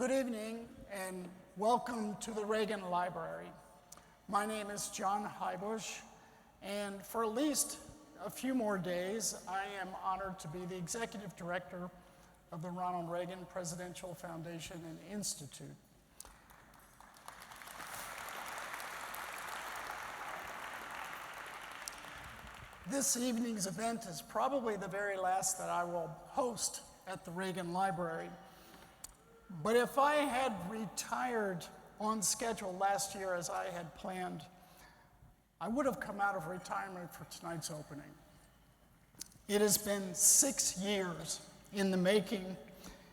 Good evening and welcome to the Reagan Library. My name is John Heubusch, and for at least a few more days, I am honored to be the Executive Director of the Ronald Reagan Presidential Foundation and Institute. This evening's event is probably the very last that I will host at the Reagan Library. But if I had retired on schedule last year as I had planned, I would have come out of retirement for tonight's opening. It has been 6 years in the making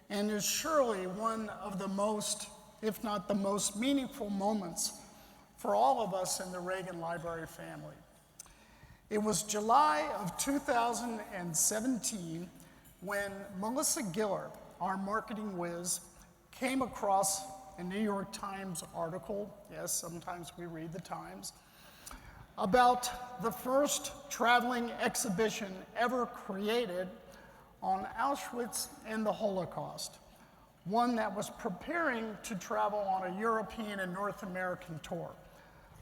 and is surely one of the most, if not the most meaningful moments for all of us in the Reagan Library family. It was July of 2017 when Melissa Giller, our marketing whiz, came across a New York Times article, yes, sometimes we read the Times, about the first traveling exhibition ever created on Auschwitz and the Holocaust, one that was preparing to travel on a European and North American tour.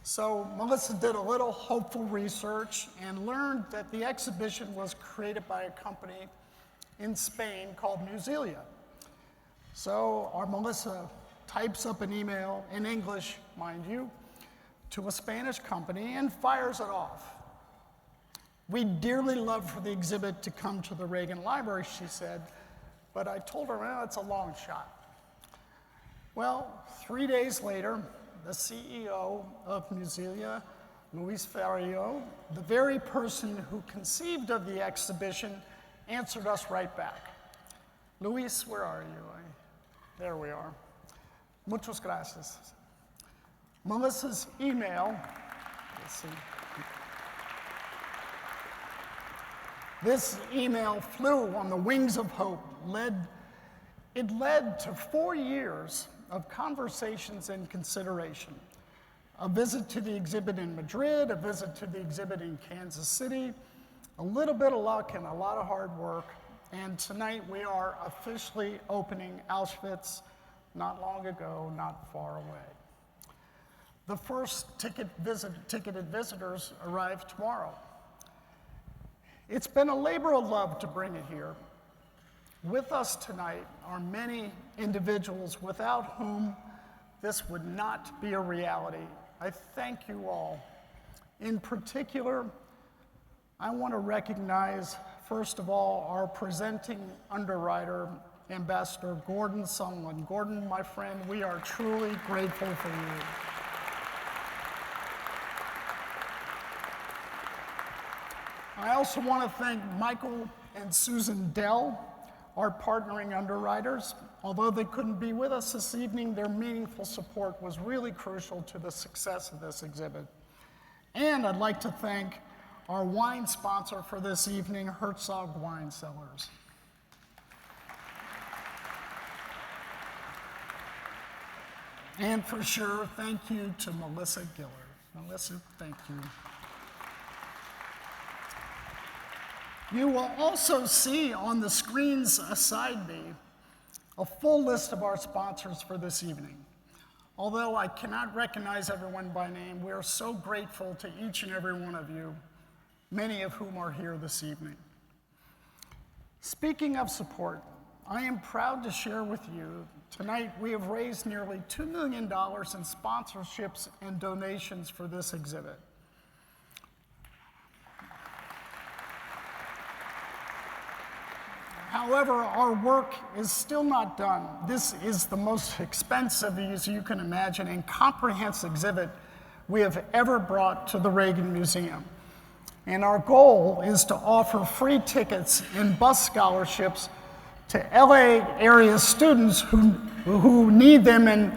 So Melissa did a little hopeful research and learned that the exhibition was created by a company in Spain called Musilia. So our Melissa types up an email in English, mind you, to a Spanish company and fires it off. We'd dearly love for the exhibit to come to the Reagan Library, she said, but I told her, well, it's a long shot. Well, 3 days later, the CEO of Musilia, Luis Ferreiro, the very person who conceived of the exhibition, answered us right back. Luis, where are you? There we are. Muchas gracias. Melissa's email, let's see. This email flew on the wings of hope. It led to 4 years of conversations and consideration. A visit to the exhibit in Madrid, a visit to the exhibit in Kansas City, a little bit of luck and a lot of hard work. And tonight we are officially opening Auschwitz, not long ago, not far away. The first ticketed visitors arrive tomorrow. It's been a labor of love to bring it here. With us tonight are many individuals without whom this would not be a reality. I thank you all. In particular, I want to recognize, first of all, our presenting underwriter, Ambassador Gordon Sonland. Gordon, my friend, we are truly grateful for you. I also want to thank Michael and Susan Dell, our partnering underwriters. Although they couldn't be with us this evening, their meaningful support was really crucial to the success of this exhibit. And I'd like to thank our wine sponsor for this evening, Herzog Wine Cellars. And for sure, thank you to Melissa Giller. Melissa, thank you. You will also see on the screens beside me a full list of our sponsors for this evening. Although I cannot recognize everyone by name, we are so grateful to each and every one of you, many of whom are here this evening. Speaking of support, I am proud to share with you tonight we have raised nearly $2 million in sponsorships and donations for this exhibit. However, our work is still not done. This is the most expensive, as you can imagine, and comprehensive exhibit we have ever brought to the Reagan Museum. And our goal is to offer free tickets and bus scholarships to LA area students who need them and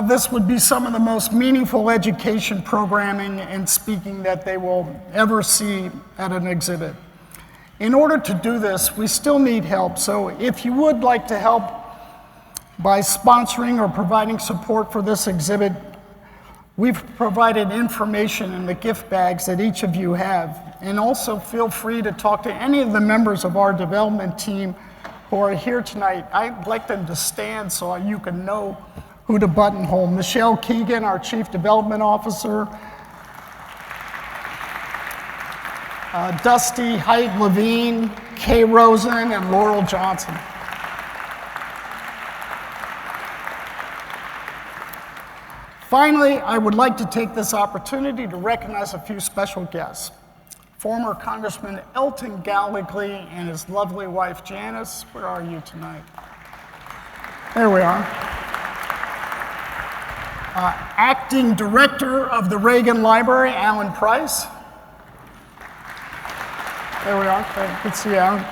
this would be some of the most meaningful education programming and speaking that they will ever see at an exhibit. In order to do this, we still need help, so if you would like to help by sponsoring or providing support for this exhibit, we've provided information in the gift bags that each of you have. And also feel free to talk to any of the members of our development team who who are here tonight, I'd like them to stand so you can know who to buttonhole. Michelle Keegan, our Chief Development Officer. Dusty Height Levine, Kay Rosen, and Laurel Johnson. Finally, I would like to take this opportunity to recognize a few special guests. Former Congressman Elton Gallegly and his lovely wife Janice. Where are you tonight? There we are. Acting Director of the Reagan Library, Alan Price. There we are. Good to see you, Alan.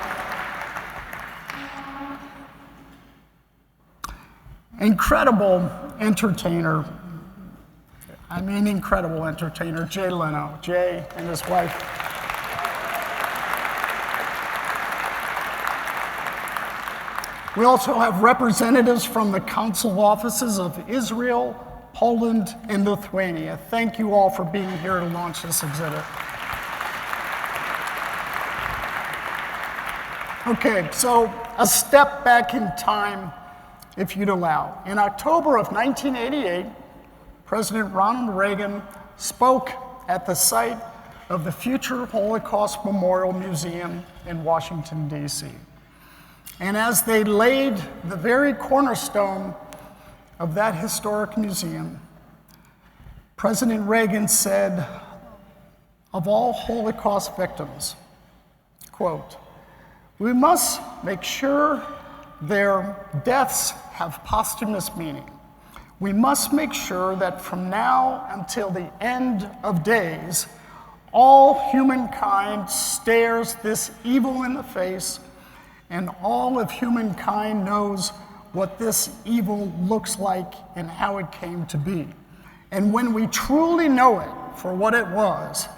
Incredible entertainer. I mean, incredible entertainer, Jay Leno. Jay and his wife. We also have representatives from the council offices of Israel, Poland, and Lithuania. Thank you all for being here to launch this exhibit. Okay, so a step back in time, if you'd allow. In October of 1988, President Ronald Reagan spoke at the site of the future Holocaust Memorial Museum in Washington, D.C. And as they laid the very cornerstone of that historic museum, President Reagan said, of all Holocaust victims, quote, "We must make sure their deaths have posthumous meaning. We must make sure that from now until the end of days, all humankind stares this evil in the face, and all of humankind knows what this evil looks like and how it came to be. And when we truly know it for what it was,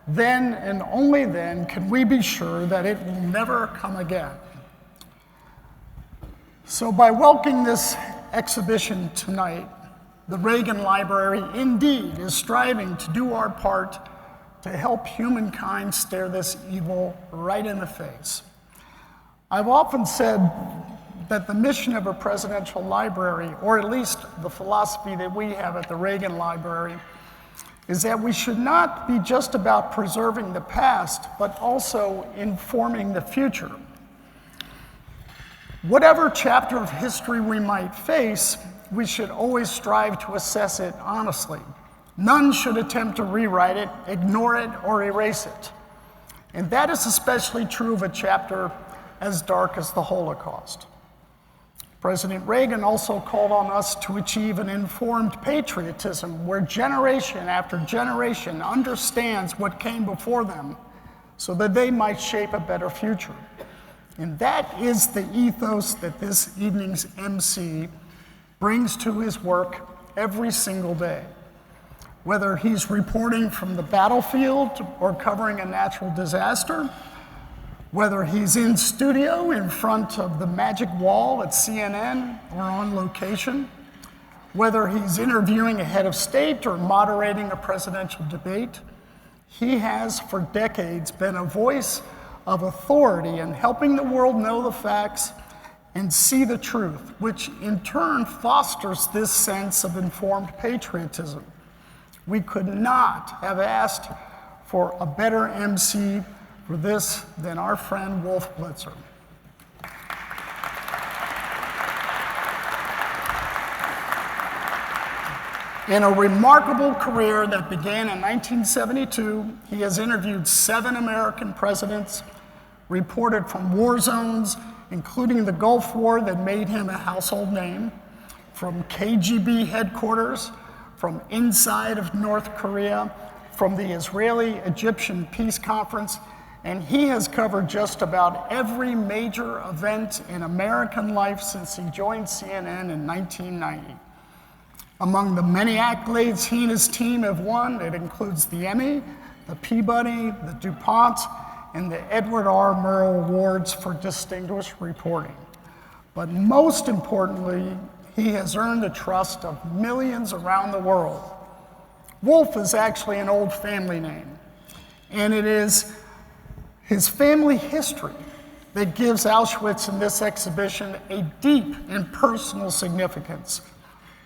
then and only then can we be sure that it will never come again." So by welcoming this exhibition tonight, the Reagan Library indeed is striving to do our part to help humankind stare this evil right in the face. I've often said that the mission of a presidential library, or at least the philosophy that we have at the Reagan Library, is that we should not be just about preserving the past, but also informing the future. Whatever chapter of history we might face, we should always strive to assess it honestly. None should attempt to rewrite it, ignore it, or erase it. And that is especially true of a chapter as dark as the Holocaust. President Reagan also called on us to achieve an informed patriotism where generation after generation understands what came before them so that they might shape a better future. And that is the ethos that this evening's MC brings to his work every single day. Whether he's reporting from the battlefield or covering a natural disaster, whether he's in studio in front of the magic wall at CNN or on location, whether he's interviewing a head of state or moderating a presidential debate, he has for decades been a voice of authority in helping the world know the facts and see the truth, which in turn fosters this sense of informed patriotism. We could not have asked for a better MC for this than our friend Wolf Blitzer. In a remarkable career that began in 1972, he has interviewed 7 American presidents, reported from war zones, including the Gulf War that made him a household name, from KGB headquarters, from inside of North Korea, from the Israeli-Egyptian Peace Conference, and he has covered just about every major event in American life since he joined CNN in 1990. Among the many accolades he and his team have won, it includes the Emmy, the Peabody, the DuPont, and the Edward R. Murrow Awards for distinguished reporting. But most importantly, he has earned the trust of millions around the world. Wolf is actually an old family name, and it is his family history that gives Auschwitz in this exhibition a deep and personal significance.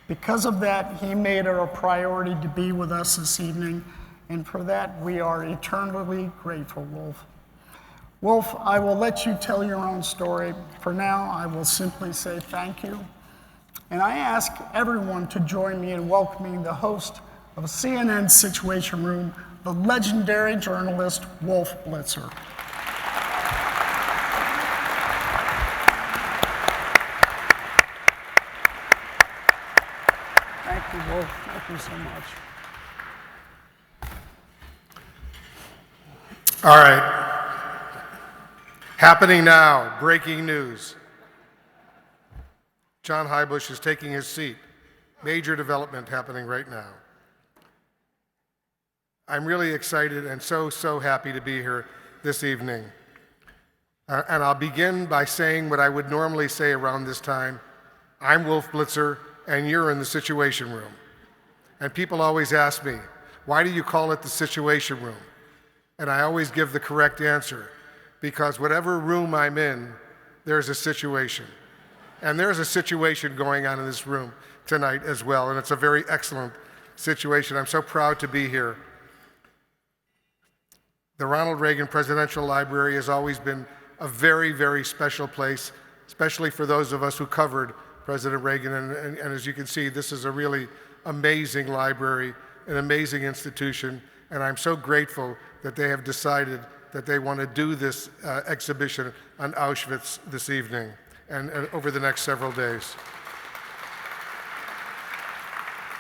Because of that, he made it a priority to be with us this evening, and for that, we are eternally grateful, Wolf. Wolf, I will let you tell your own story. For now, I will simply say thank you. And I ask everyone to join me in welcoming the host of CNN's Situation Room, the legendary journalist, Wolf Blitzer. Thank you, Wolf. Thank you so much. All right. Happening now, breaking news. John Heubusch is taking his seat. Major development happening right now. I'm really excited and so happy to be here this evening. And I'll begin by saying what I would normally say around this time. I'm Wolf Blitzer, and you're in the Situation Room. And people always ask me, why do you call it the Situation Room? And I always give the correct answer, because whatever room I'm in, there's a situation. And there's a situation going on in this room tonight as well, and it's a very excellent situation. I'm so proud to be here. The Ronald Reagan Presidential Library has always been a very, very special place, especially for those of us who covered President Reagan. And as you can see, this is a really amazing library, an amazing institution, and I'm so grateful that they have decided that they want to do this exhibition on Auschwitz this evening and over the next several days.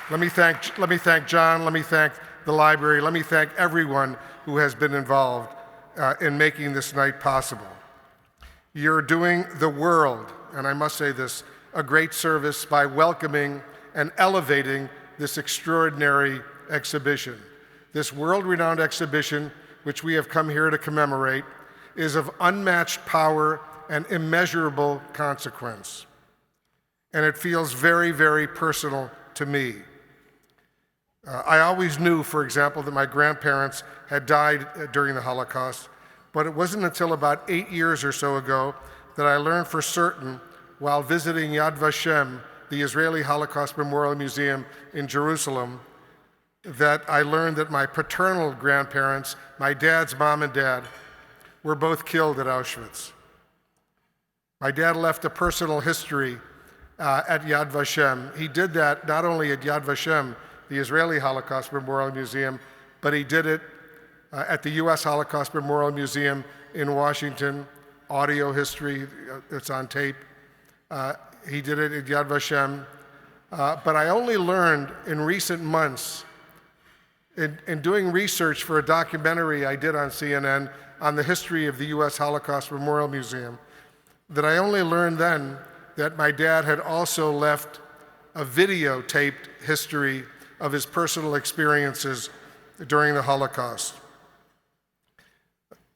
Let me thank John, let me thank the library, let me thank everyone who has been involved in making this night possible. You're doing the world, and I must say this, a great service by welcoming and elevating this extraordinary exhibition. This world-renowned exhibition, which we have come here to commemorate, is of unmatched power and immeasurable consequence. And it feels very, very personal to me. I always knew, for example, that my grandparents had died during the Holocaust, but it wasn't until about 8 years or so ago that I learned for certain while visiting Yad Vashem, the Israeli Holocaust Memorial Museum in Jerusalem, that I learned that my paternal grandparents, my dad's mom and dad, were both killed at Auschwitz. My dad left a personal history at Yad Vashem. He did that not only at Yad Vashem, the Israeli Holocaust Memorial Museum, but he did it at the U.S. Holocaust Memorial Museum in Washington, audio history, it's on tape. He did it at Yad Vashem. But I only learned in recent months, in doing research for a documentary I did on CNN on the history of the U.S. Holocaust Memorial Museum, that I only learned then that my dad had also left a videotaped history of his personal experiences during the Holocaust.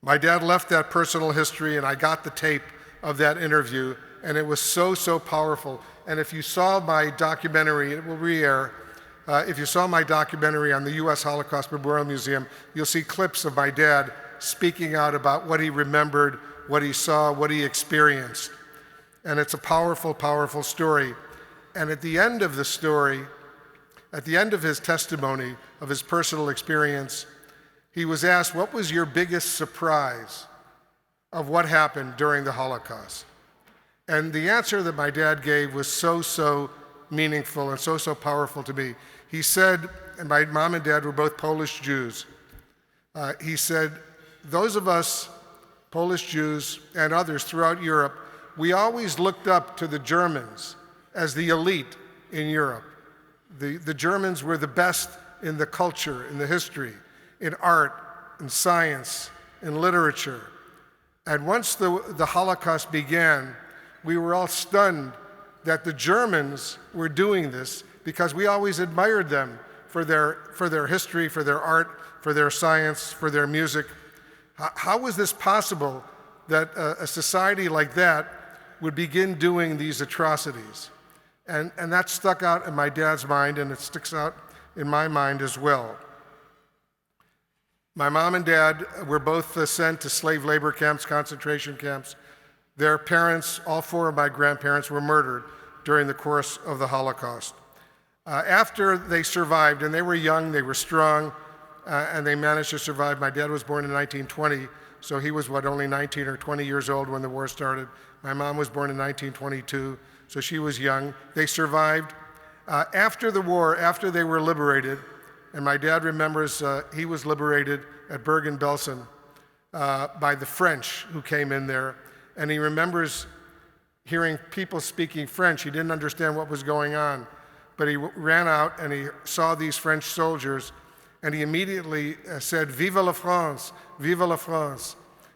My dad left that personal history, and I got the tape of that interview, and it was so powerful. And if you saw my documentary, it will re-air. If you saw my documentary on the U.S. Holocaust Memorial Museum, you'll see clips of my dad speaking out about what he remembered, what he saw, what he experienced. And it's a powerful, powerful story. And at the end of the story, at the end of his testimony of his personal experience, he was asked, what was your biggest surprise of what happened during the Holocaust? And the answer that my dad gave was so meaningful and so powerful to me. He said, and my mom and dad were both Polish Jews, he said, those of us, Polish Jews and others throughout Europe, we always looked up to the Germans as the elite in Europe. The Germans were the best in the culture, in the history, in art, in science, in literature. And once the Holocaust began, we were all stunned that the Germans were doing this because we always admired them for their history, for their art, for their science, for their music. How was this possible that a society like that would begin doing these atrocities? And that stuck out in my dad's mind, and it sticks out in my mind as well. My mom and dad were both sent to slave labor camps, concentration camps. Their parents, all four of my grandparents, were murdered during the course of the Holocaust. After they survived, and they were young, they were strong, and they managed to survive. My dad was born in 1920, so he was, only 19 or 20 years old when the war started. My mom was born in 1922, so she was young. They survived. After the war, after they were liberated, and my dad remembers he was liberated at Bergen-Belsen by the French who came in there, and he remembers hearing people speaking French. He didn't understand what was going on, but he ran out and he saw these French soldiers, and he immediately said, "Vive la France, vive la France."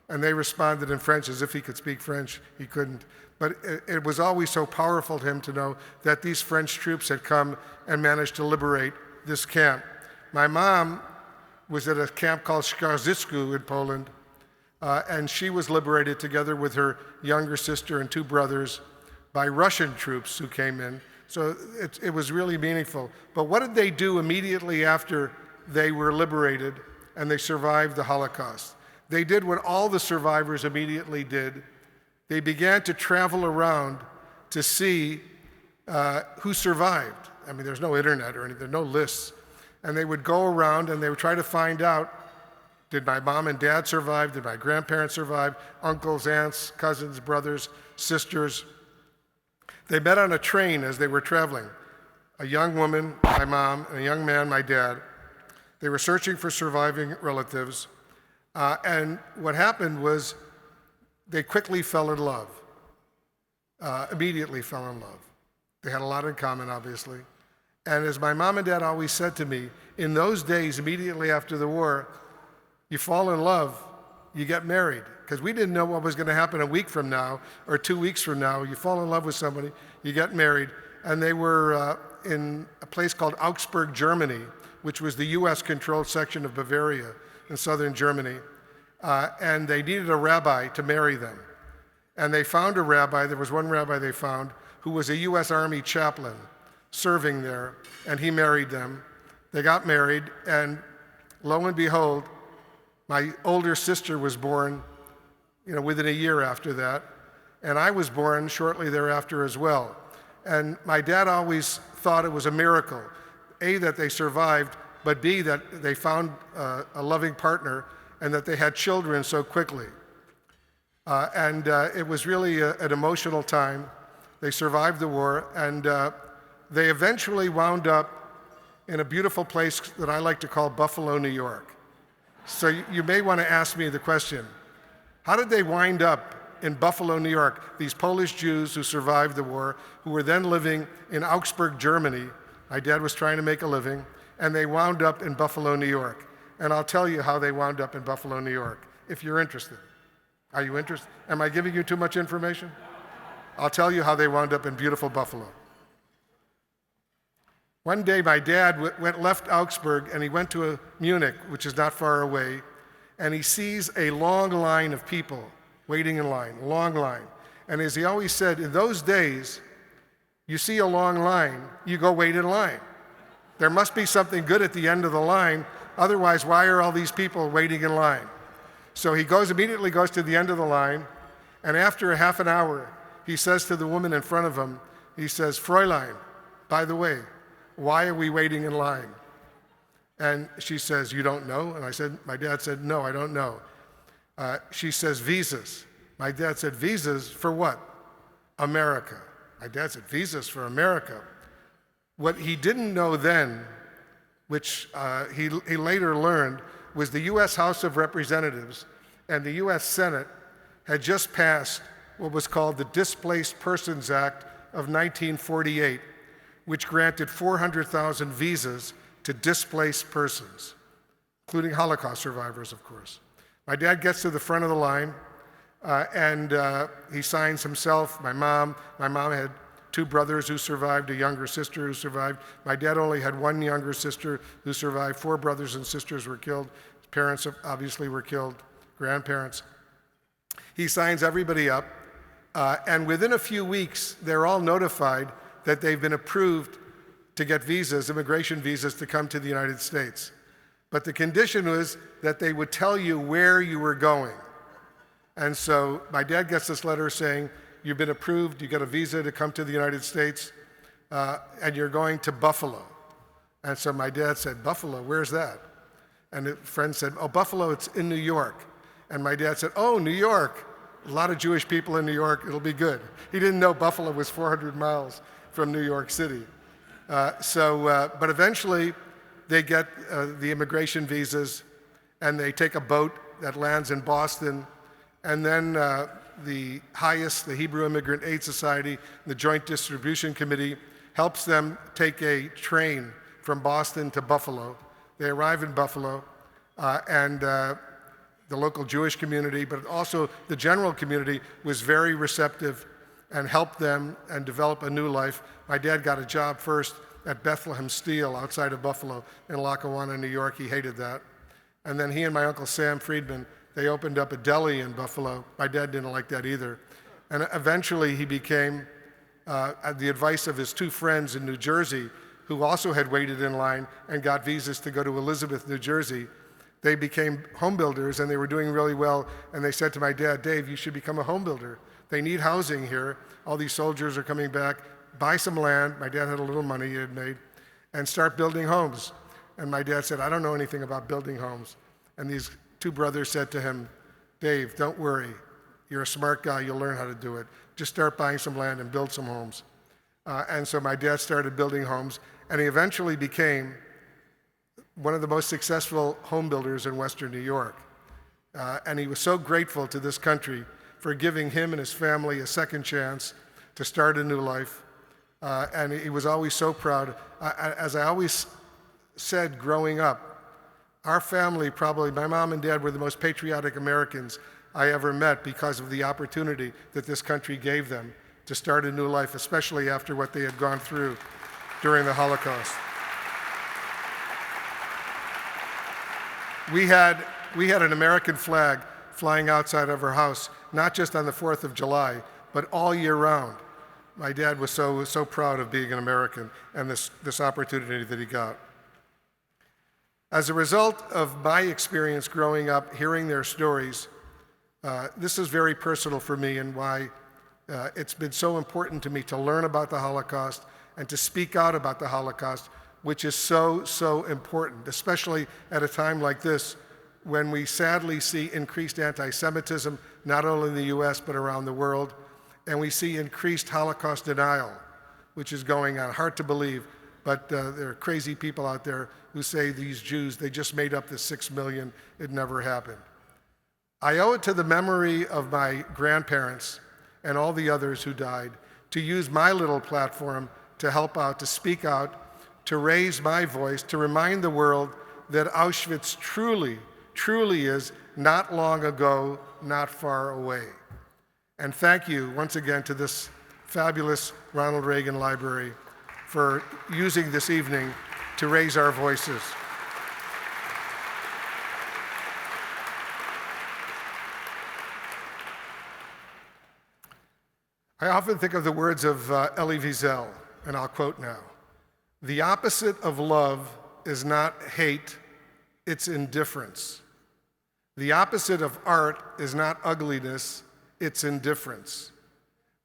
And they responded in French as if he could speak French. He couldn't. But it was always so powerful to him to know that these French troops had come and managed to liberate this camp. My mom was at a camp called Skarżysku in Poland, and she was liberated together with her younger sister and two brothers by Russian troops who came in. So it was really meaningful. But what did they do immediately after they were liberated and they survived the Holocaust? They did what all the survivors immediately did. They began to travel around to see who survived. I mean, there's no internet or anything, no lists. And they would go around and they would try to find out, did my mom and dad survive? Did my grandparents survive? Uncles, aunts, cousins, brothers, sisters. They met on a train as they were traveling. A young woman, my mom, and a young man, my dad. They were searching for surviving relatives. And what happened was they quickly fell in love, immediately fell in love. They had a lot in common, obviously. And as my mom and dad always said to me, in those days, immediately after the war, you fall in love, you get married. Because we didn't know what was going to happen a week from now or 2 weeks from now. You fall in love with somebody, you get married. And they were in a place called Augsburg, Germany, which was the US-controlled section of Bavaria in southern Germany. And they needed a rabbi to marry them. And they found a rabbi, there was one rabbi they found, who was a US Army chaplain serving there, and he married them. They got married, and lo and behold, my older sister was born, within a year after that, and I was born shortly thereafter as well. And my dad always thought it was a miracle, A, that they survived, but B, that they found a loving partner and that they had children so quickly. And it was really an emotional time. They survived the war, and they eventually wound up in a beautiful place that I like to call Buffalo, New York. So you may want to ask me the question, how did they wind up in Buffalo, New York, these Polish Jews who survived the war, who were then living in Augsburg, Germany? My dad was trying to make a living, and they wound up in Buffalo, New York. And I'll tell you how they wound up in Buffalo, New York, if you're interested. Are you interested? Am I giving you too much information? I'll tell you how they wound up in beautiful Buffalo. One day, my dad left Augsburg, and he went to Munich, which is not far away, and he sees a long line of people waiting in line, a long line. And as he always said, in those days, you see a long line, you go wait in line. There must be something good at the end of the line, otherwise, why are all these people waiting in line? So he immediately goes to the end of the line, and after a half an hour, he says to the woman in front of him, he says, "Fräulein, by the way, why are we waiting in line?" And she says, "You don't know?" And my dad said, "No, I don't know." She says, "Visas." My dad said, "Visas for what?" "America." My dad said, "Visas for America." What he didn't know then, which he later learned, was the US House of Representatives and the US Senate had just passed what was called the Displaced Persons Act of 1948, which granted 400,000 visas to displaced persons, including Holocaust survivors, of course. My dad gets to the front of the line, and he signs himself, my mom. My mom had two brothers who survived, a younger sister who survived. My dad only had one younger sister who survived. 4 brothers and sisters were killed. His parents obviously were killed, grandparents. He signs everybody up, and within a few weeks, they're all notified that they've been approved to get visas, immigration visas, to come to the United States. But the condition was that they would tell you where you were going. And so my dad gets this letter saying, you've been approved, you get a visa to come to the United States, and you're going to Buffalo. And so my dad said, Buffalo, where's that? And a friend said, oh, Buffalo, it's in New York. And my dad said, oh, New York. A lot of Jewish people in New York, it'll be good. He didn't know Buffalo was 400 miles from New York City. But eventually they get the immigration visas, and they take a boat that lands in Boston. And then the Hebrew Immigrant Aid Society, the Joint Distribution Committee, helps them take a train from Boston to Buffalo. They arrive in Buffalo, and the local Jewish community, but also the general community, was very receptive and helped them and develop a new life. My dad got a job first at Bethlehem Steel outside of Buffalo in Lackawanna, New York. He hated that. And then he and my uncle Sam Friedman, they opened up a deli in Buffalo. My dad didn't like that either. And eventually he became, at the advice of his two friends in New Jersey, who also had waited in line and got visas to go to Elizabeth, New Jersey, they became home builders, and they were doing really well. And they said to my dad, Dave, you should become a home builder. They need housing here. All these soldiers are coming back. Buy some land. My dad had a little money he had made, and start building homes. And my dad said, I don't know anything about building homes. And these two brothers said to him, Dave, don't worry. You're a smart guy. You'll learn how to do it. Just start buying some land and build some homes. And so my dad started building homes, and he eventually became one of the most successful home builders in Western New York. And he was so grateful to this country for giving him and his family a second chance to start a new life. And he was always so proud. As I always said growing up, our family, probably my mom and dad, were the most patriotic Americans I ever met because of the opportunity that this country gave them to start a new life, especially after what they had gone through during the Holocaust. We had an American flag flying outside of our house, not just on the 4th of July, but all year round. My dad was so proud of being an American and this opportunity that he got. As a result of my experience growing up, hearing their stories, this is very personal for me, and why it's been so important to me to learn about the Holocaust and to speak out about the Holocaust, which is so important, especially at a time like this when we sadly see increased anti-Semitism, not only in the US but around the world, and we see increased Holocaust denial, which is going on. Hard to believe, but there are crazy people out there who say these Jews, they just made up the 6 million, it never happened. I owe it to the memory of my grandparents and all the others who died to use my little platform to help out, to speak out, to raise my voice, to remind the world that Auschwitz truly is not long ago, not far away. And thank you once again to this fabulous Ronald Reagan Library for using this evening to raise our voices. I often think of the words of Elie Wiesel, and I'll quote now. The opposite of love is not hate, it's indifference. The opposite of art is not ugliness, it's indifference.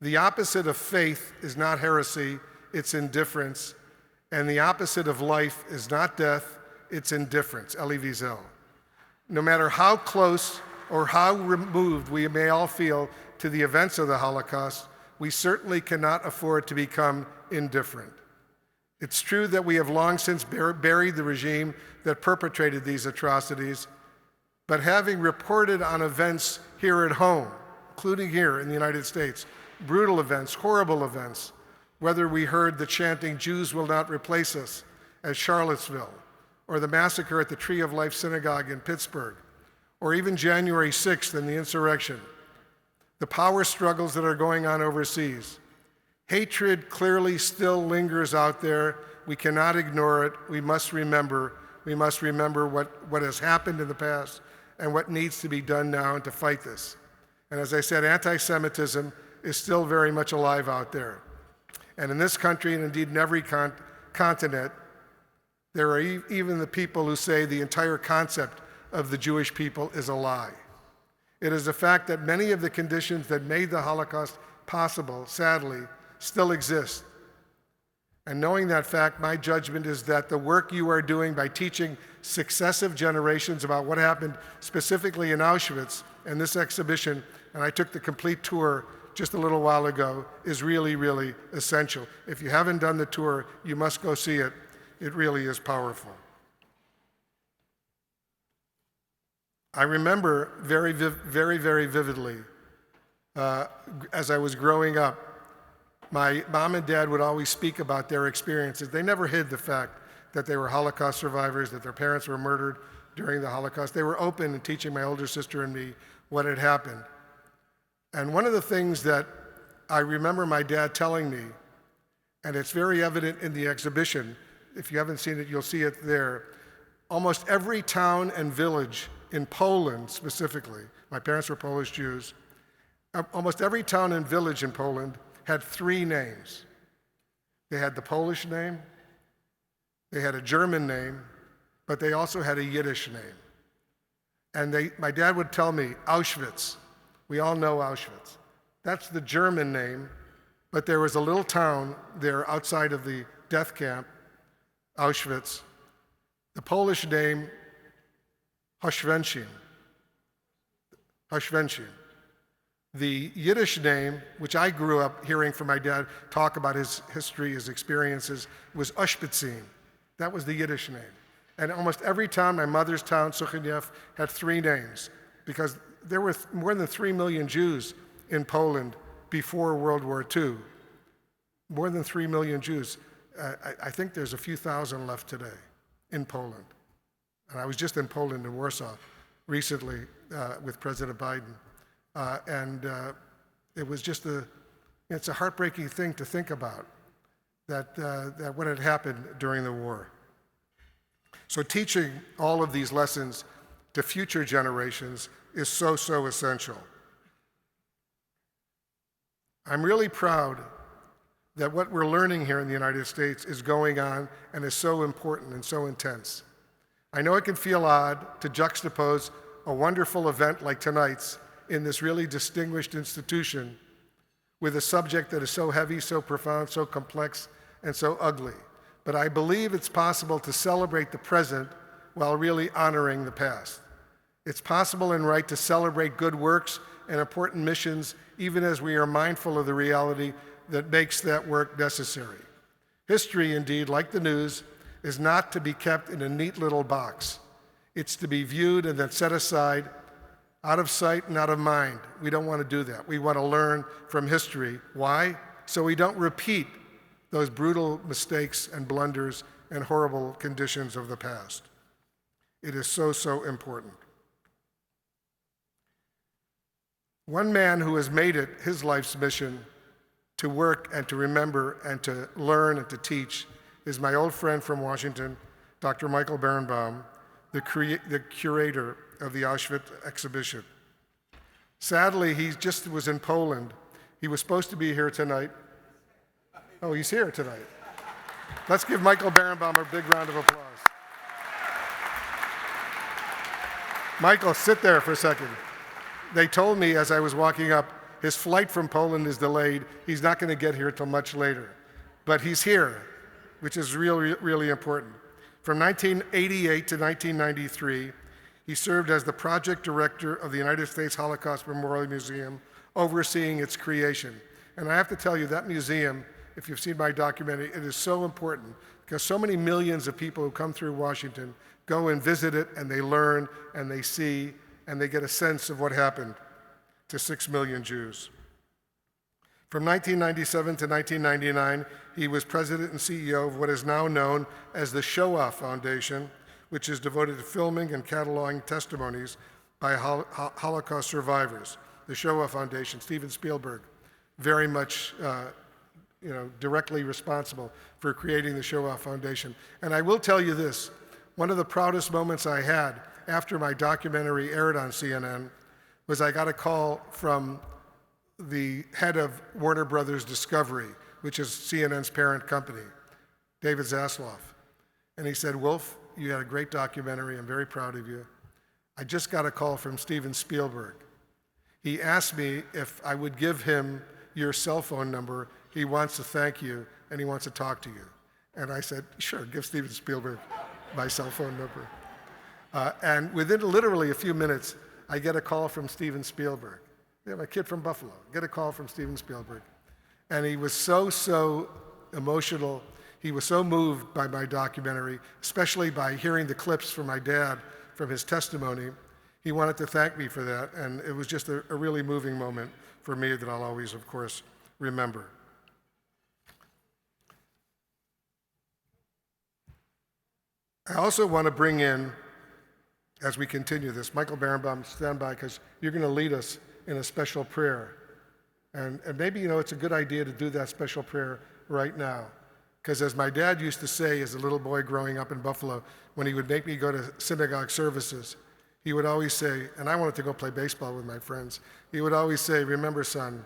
The opposite of faith is not heresy, it's indifference. And the opposite of life is not death, it's indifference. Elie Wiesel. No matter how close or how removed we may all feel to the events of the Holocaust, we certainly cannot afford to become indifferent. It's true that we have long since buried the regime that perpetrated these atrocities, but having reported on events here at home, including here in the United States, brutal events, horrible events, whether we heard the chanting, "Jews will not replace us," at Charlottesville, or the massacre at the Tree of Life Synagogue in Pittsburgh, or even January 6th and the insurrection, the power struggles that are going on overseas. Hatred clearly still lingers out there. We cannot ignore it. We must remember what has happened in the past and what needs to be done now to fight this. And as I said, anti-Semitism is still very much alive out there. And in this country, and indeed in every continent, there are even the people who say the entire concept of the Jewish people is a lie. It is the fact that many of the conditions that made the Holocaust possible, sadly, still exist. And knowing that fact, my judgment is that the work you are doing by teaching successive generations about what happened specifically in Auschwitz and this exhibition, and I took the complete tour just a little while ago, is really, really essential. If you haven't done the tour, you must go see it. It really is powerful. I remember very, very vividly, as I was growing up, my mom and dad would always speak about their experiences. They never hid the fact that they were Holocaust survivors, that their parents were murdered during the Holocaust. They were open in teaching my older sister and me what had happened. And one of the things that I remember my dad telling me, and it's very evident in the exhibition, if you haven't seen it, you'll see it there. Almost every town and village in Poland specifically, my parents were Polish Jews, almost every town and village in Poland had three names. They had the Polish name, they had a German name, but they also had a Yiddish name. And my dad would tell me, Auschwitz. We all know Auschwitz. That's the German name, but there was a little town there outside of the death camp, Auschwitz. The Polish name, Heubusch. The Yiddish name, which I grew up hearing from my dad talk about his history, his experiences, was Auschwitzin. That was the Yiddish name. And almost every town, my mother's town, Sucheniew, had three names because there were more than 3 million Jews in Poland before World War II. More than 3 million Jews. I think there's a few thousand left today in Poland. And I was just in Poland, in Warsaw, recently with President Biden. It was just it's a heartbreaking thing to think about, that what had happened during the war. So teaching all of these lessons to future generations is so essential. I'm really proud that what we're learning here in the United States is going on and is so important and so intense. I know it can feel odd to juxtapose a wonderful event like tonight's in this really distinguished institution with a subject that is so heavy, so profound, so complex, and so ugly. But I believe it's possible to celebrate the present while really honoring the past. It's possible and right to celebrate good works and important missions, even as we are mindful of the reality that makes that work necessary. History, indeed, like the news, is not to be kept in a neat little box. It's to be viewed and then set aside, out of sight and out of mind. We don't want to do that. We want to learn from history. Why? So we don't repeat those brutal mistakes and blunders and horrible conditions of the past. It is so important. One man who has made it his life's mission to work and to remember and to learn and to teach is my old friend from Washington, Dr. Michael Berenbaum, the curator of the Auschwitz exhibition. Sadly, he just was in Poland. He was supposed to be here tonight. Oh, he's here tonight. Let's give Michael Berenbaum a big round of applause. Michael, sit there for a second. They told me as I was walking up, his flight from Poland is delayed. He's not going to get here till much later. But he's here, which is really important. From 1988 to 1993, he served as the project director of the United States Holocaust Memorial Museum, overseeing its creation. And I have to tell you, that museum, if you've seen my documentary, it is so important because so many millions of people who come through Washington go and visit it, and they learn, and they see, and they get a sense of what happened to 6 million Jews. From 1997 to 1999, he was president and CEO of what is now known as the Shoah Foundation, which is devoted to filming and cataloging testimonies by Holocaust survivors. The Shoah Foundation, Steven Spielberg, very much directly responsible for creating the Shoah Foundation. And I will tell you this, one of the proudest moments I had after my documentary aired on CNN was I got a call from the head of Warner Brothers Discovery, which is CNN's parent company, David Zaslav. And he said, Wolf, you had a great documentary. I'm very proud of you. I just got a call from Steven Spielberg. He asked me if I would give him your cell phone number. He wants to thank you, and he wants to talk to you. And I said, sure, give Steven Spielberg my cell phone number. And within literally a few minutes, I get a call from Steven Spielberg. I'm a kid from Buffalo, get a call from Steven Spielberg. And he was so emotional. He was so moved by my documentary, especially by hearing the clips from my dad from his testimony. He wanted to thank me for that, and it was just a really moving moment for me that I'll always, of course, remember. I also want to bring in, as we continue this, Michael Berenbaum, stand by, because you're going to lead us in a special prayer. And maybe, it's a good idea to do that special prayer right now. Because as my dad used to say as a little boy growing up in Buffalo, when he would make me go to synagogue services, he would always say, and I wanted to go play baseball with my friends, he would always say, remember, son,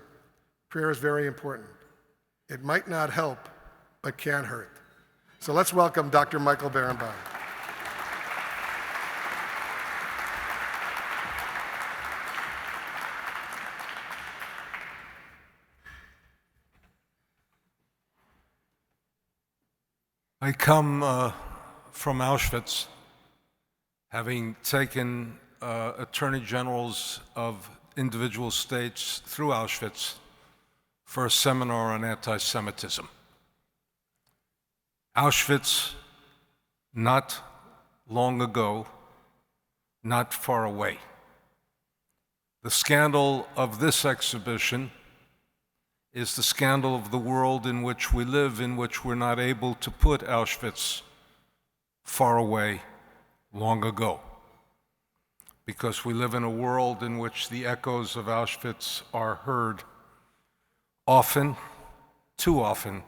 prayer is very important. It might not help, but can hurt. So let's welcome Dr. Michael Berenbaum. I come from Auschwitz, having taken attorney generals of individual states through Auschwitz for a seminar on anti-Semitism. Auschwitz, not long ago, not far away. The scandal of this exhibition is the scandal of the world in which we live, in which we're not able to put Auschwitz far away long ago. Because we live in a world in which the echoes of Auschwitz are heard often, too often,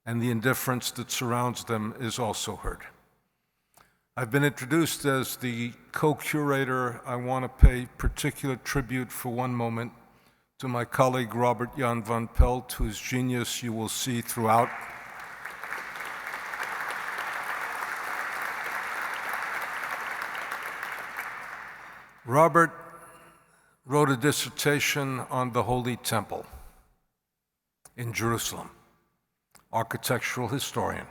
and the indifference that surrounds them is also heard. I've been introduced as the co-curator. I want to pay particular tribute for one moment to my colleague Robert Jan van Pelt, whose genius you will see throughout. Robert wrote a dissertation on the Holy Temple in Jerusalem, architectural historian.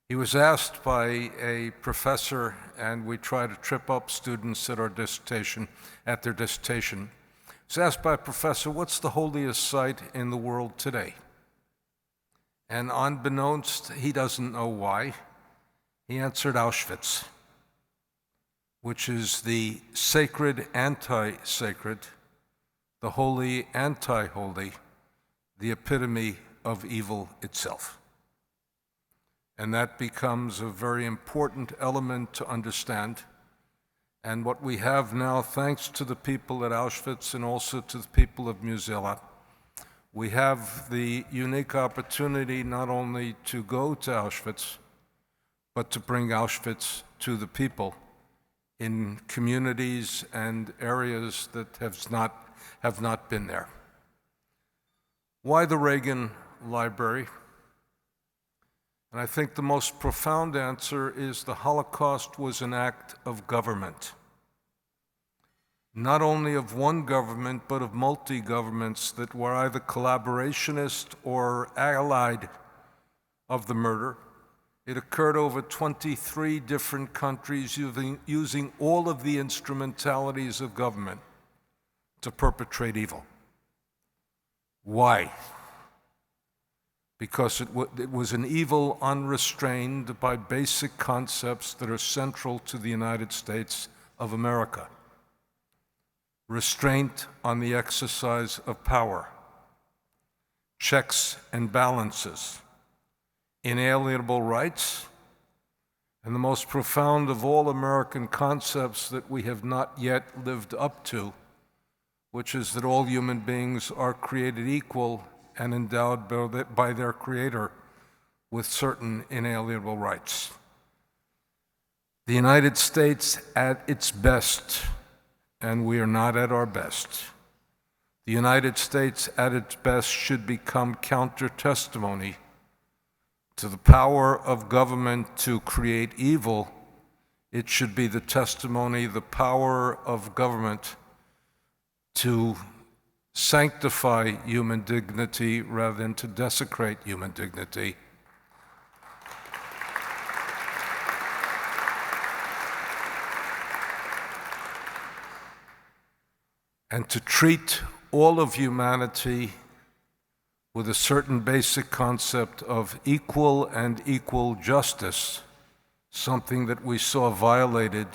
He was asked by a professor, and we try to trip up students at their dissertation. He was asked by a professor, what's the holiest site in the world today? And unbeknownst, he doesn't know why, he answered Auschwitz, which is the sacred anti-sacred, the holy anti-holy, the epitome of evil itself. And that becomes a very important element to understand. And what we have now, thanks to the people at Auschwitz and also to the people of Musela, we have the unique opportunity not only to go to Auschwitz, but to bring Auschwitz to the people in communities and areas that have not been there. Why the Reagan Library? And I think the most profound answer is the Holocaust was an act of government. Not only of one government, but of multi-governments that were either collaborationist or allied of the murder. It occurred over 23 different countries using all of the instrumentalities of government to perpetrate evil. Why? Because it was an evil unrestrained by basic concepts that are central to the United States of America. Restraint on the exercise of power, checks and balances, inalienable rights, and the most profound of all American concepts that we have not yet lived up to, which is that all human beings are created equal and endowed by their Creator with certain inalienable rights. The United States at its best, and we are not at our best, the United States at its best should become counter-testimony to the power of government to create evil. It should be the testimony, the power of government to sanctify human dignity rather than to desecrate human dignity. And to treat all of humanity with a certain basic concept of equal and equal justice, something that we saw violated,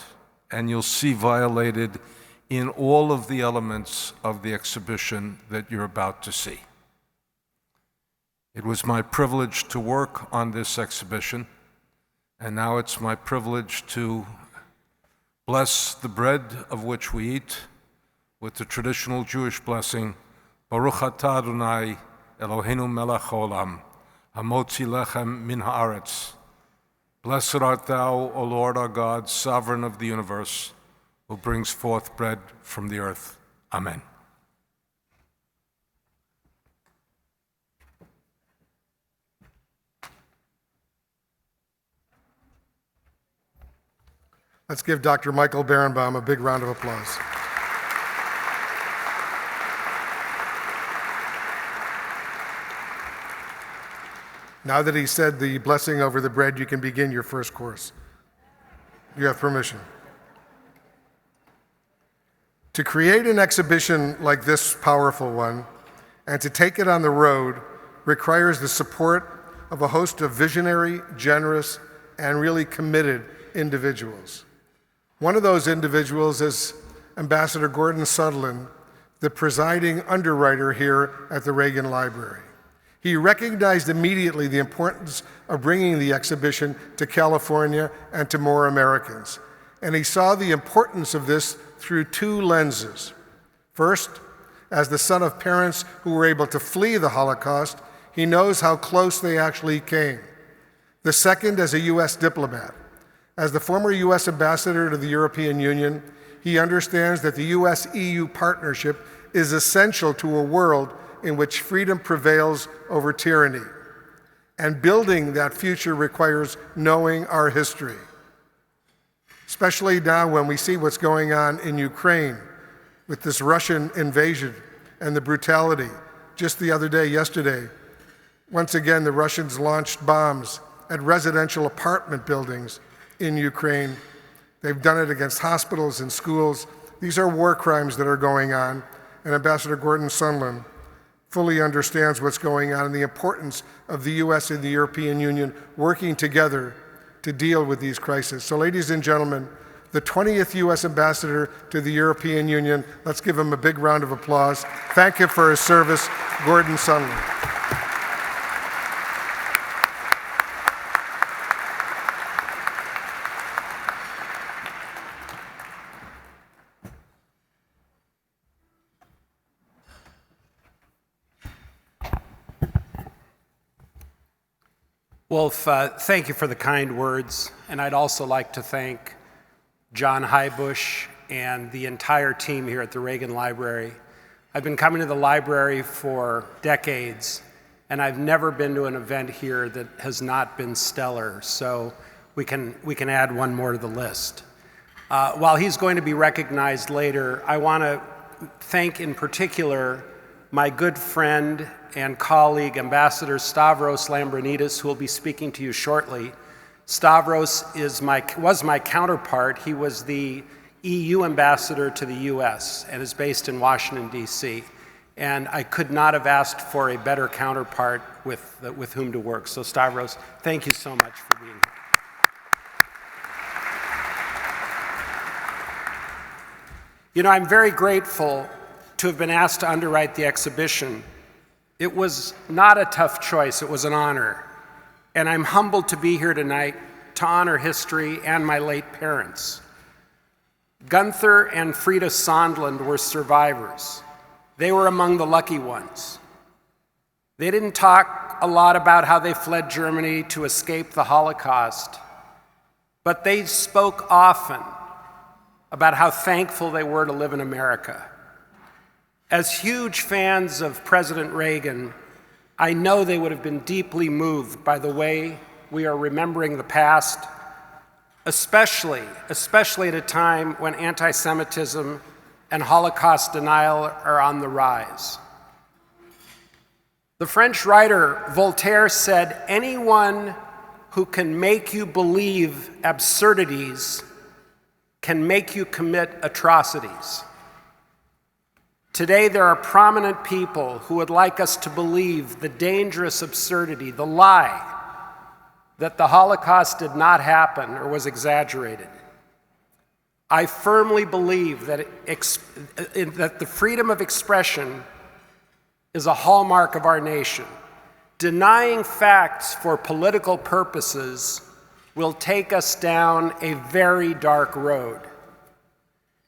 and you'll see violated in all of the elements of the exhibition that you're about to see. It was my privilege to work on this exhibition, and now it's my privilege to bless the bread of which we eat with the traditional Jewish blessing, Baruch atah Adonai Eloheinu melech haolam, hamotzi lechem min haaretz. Blessed art thou, O Lord our God, sovereign of the universe, who brings forth bread from the earth. Amen. Let's give Dr. Michael Berenbaum a big round of applause. Now that he said the blessing over the bread, you can begin your first course. You have permission. To create an exhibition like this powerful one and to take it on the road requires the support of a host of visionary, generous, and really committed individuals. One of those individuals is Ambassador Gordon Sonland, the presiding underwriter here at the Reagan Library. He recognized immediately the importance of bringing the exhibition to California and to more Americans. And he saw the importance of this through two lenses. First, as the son of parents who were able to flee the Holocaust, he knows how close they actually came. The second, as a U.S. diplomat. As the former U.S. ambassador to the European Union, he understands that the U.S.-EU partnership is essential to a world in which freedom prevails over tyranny. And building that future requires knowing our history. Especially now when we see what's going on in Ukraine with this Russian invasion and the brutality. Just the other day, yesterday, once again, the Russians launched bombs at residential apartment buildings in Ukraine. They've done it against hospitals and schools. These are war crimes that are going on, and Ambassador Gordon Sonland fully understands what's going on and the importance of the U.S. and the European Union working together to deal with these crises. So, ladies and gentlemen, the 20th U.S. ambassador to the European Union, let's give him a big round of applause. Thank you for his service, Gordon Sonland. Wolf, thank you for the kind words, and I'd also like to thank John Heubusch and the entire team here at the Reagan Library. I've been coming to the library for decades, and I've never been to an event here that has not been stellar, so we can add one more to the list. While he's going to be recognized later, I want to thank in particular my good friend and colleague, Ambassador Stavros Lambrinidis, who will be speaking to you shortly. Stavros was my counterpart. He was the EU ambassador to the US and is based in Washington, D.C. And I could not have asked for a better counterpart with whom to work. So Stavros, thank you so much for being here. You know, I'm very grateful to have been asked to underwrite the exhibition. It was not a tough choice, it was an honor. And I'm humbled to be here tonight to honor history and my late parents. Gunther and Frida Sonland were survivors. They were among the lucky ones. They didn't talk a lot about how they fled Germany to escape the Holocaust, but they spoke often about how thankful they were to live in America. As huge fans of President Reagan, I know they would have been deeply moved by the way we are remembering the past, especially at a time when anti-Semitism and Holocaust denial are on the rise. The French writer Voltaire said, "Anyone who can make you believe absurdities can make you commit atrocities." Today, there are prominent people who would like us to believe the dangerous absurdity, the lie, that the Holocaust did not happen or was exaggerated. I firmly believe that the freedom of expression is a hallmark of our nation. Denying facts for political purposes will take us down a very dark road.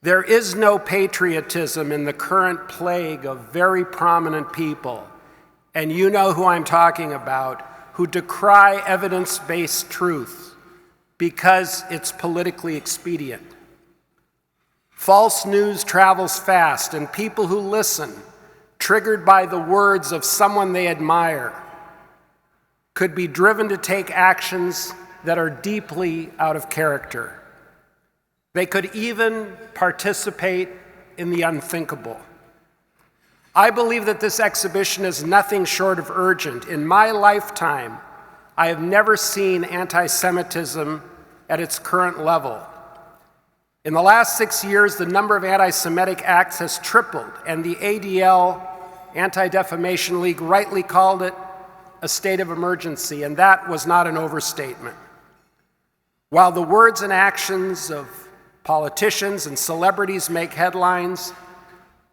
There is no patriotism in the current plague of very prominent people, and you know who I'm talking about, who decry evidence-based truth because it's politically expedient. False news travels fast, and people who listen, triggered by the words of someone they admire, could be driven to take actions that are deeply out of character. They could even participate in the unthinkable. I believe that this exhibition is nothing short of urgent. In my lifetime, I have never seen anti-Semitism at its current level. In the last 6 years, the number of anti-Semitic acts has tripled, and the ADL, Anti-Defamation League, rightly called it a state of emergency, and that was not an overstatement. While the words and actions of politicians and celebrities make headlines,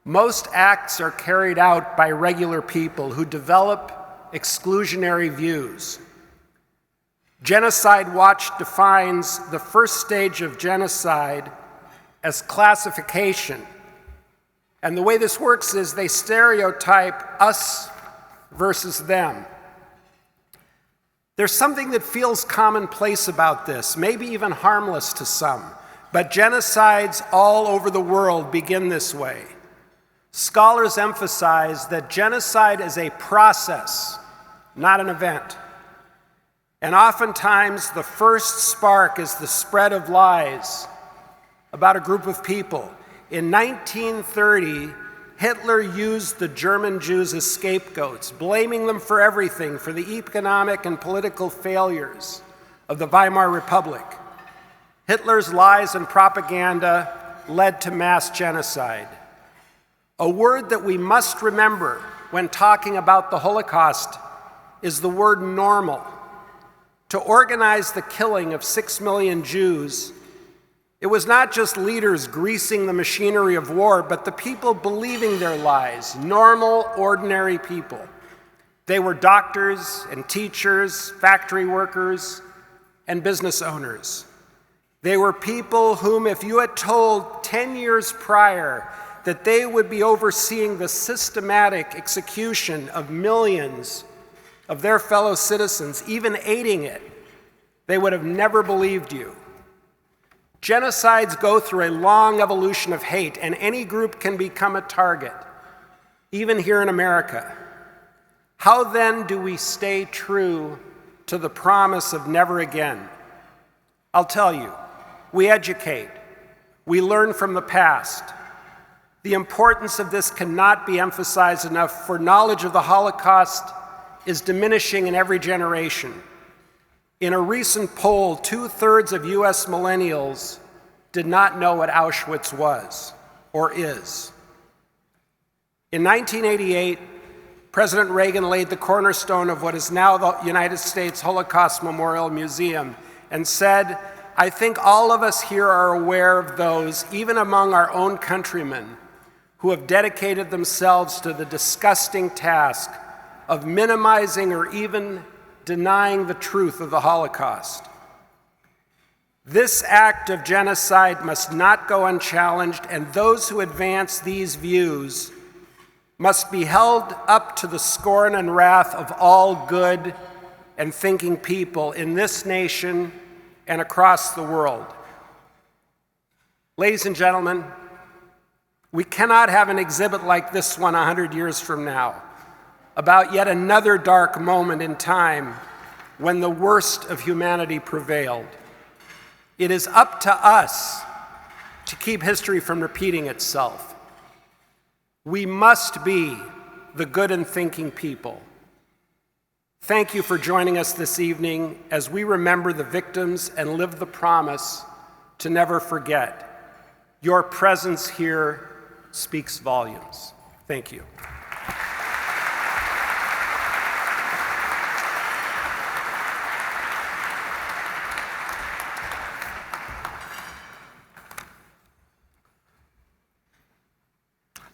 most acts are carried out by regular people who develop exclusionary views. Genocide Watch defines the first stage of genocide as classification. And the way this works is they stereotype us versus them. There's something that feels commonplace about this, maybe even harmless to some, but genocides all over the world begin this way. Scholars emphasize that genocide is a process, not an event. And oftentimes, the first spark is the spread of lies about a group of people. In 1930, Hitler used the German Jews as scapegoats, blaming them for everything, for the economic and political failures of the Weimar Republic. Hitler's lies and propaganda led to mass genocide. A word that we must remember when talking about the Holocaust is the word normal. To organize the killing of 6 million Jews, it was not just leaders greasing the machinery of war, but the people believing their lies, normal, ordinary people. They were doctors and teachers, factory workers, and business owners. They were people whom, if you had told 10 years prior that they would be overseeing the systematic execution of millions of their fellow citizens, even aiding it, they would have never believed you. Genocides go through a long evolution of hate, and any group can become a target, even here in America. How then do we stay true to the promise of never again? I'll tell you, we educate, we learn from the past. The importance of this cannot be emphasized enough, for knowledge of the Holocaust is diminishing in every generation. In a recent poll, 2/3 of US millennials did not know what Auschwitz was or is. In 1988, President Reagan laid the cornerstone of what is now the United States Holocaust Memorial Museum and said, "I think all of us here are aware of those, even among our own countrymen, who have dedicated themselves to the disgusting task of minimizing or even denying the truth of the Holocaust. This act of genocide must not go unchallenged, and those who advance these views must be held up to the scorn and wrath of all good and thinking people in this nation and across the world." Ladies and gentlemen, we cannot have an exhibit like this one 100 years from now, about yet another dark moment in time when the worst of humanity prevailed. It is up to us to keep history from repeating itself. We must be the good and thinking people. Thank you for joining us this evening as we remember the victims and live the promise to never forget. Your presence here speaks volumes. Thank you.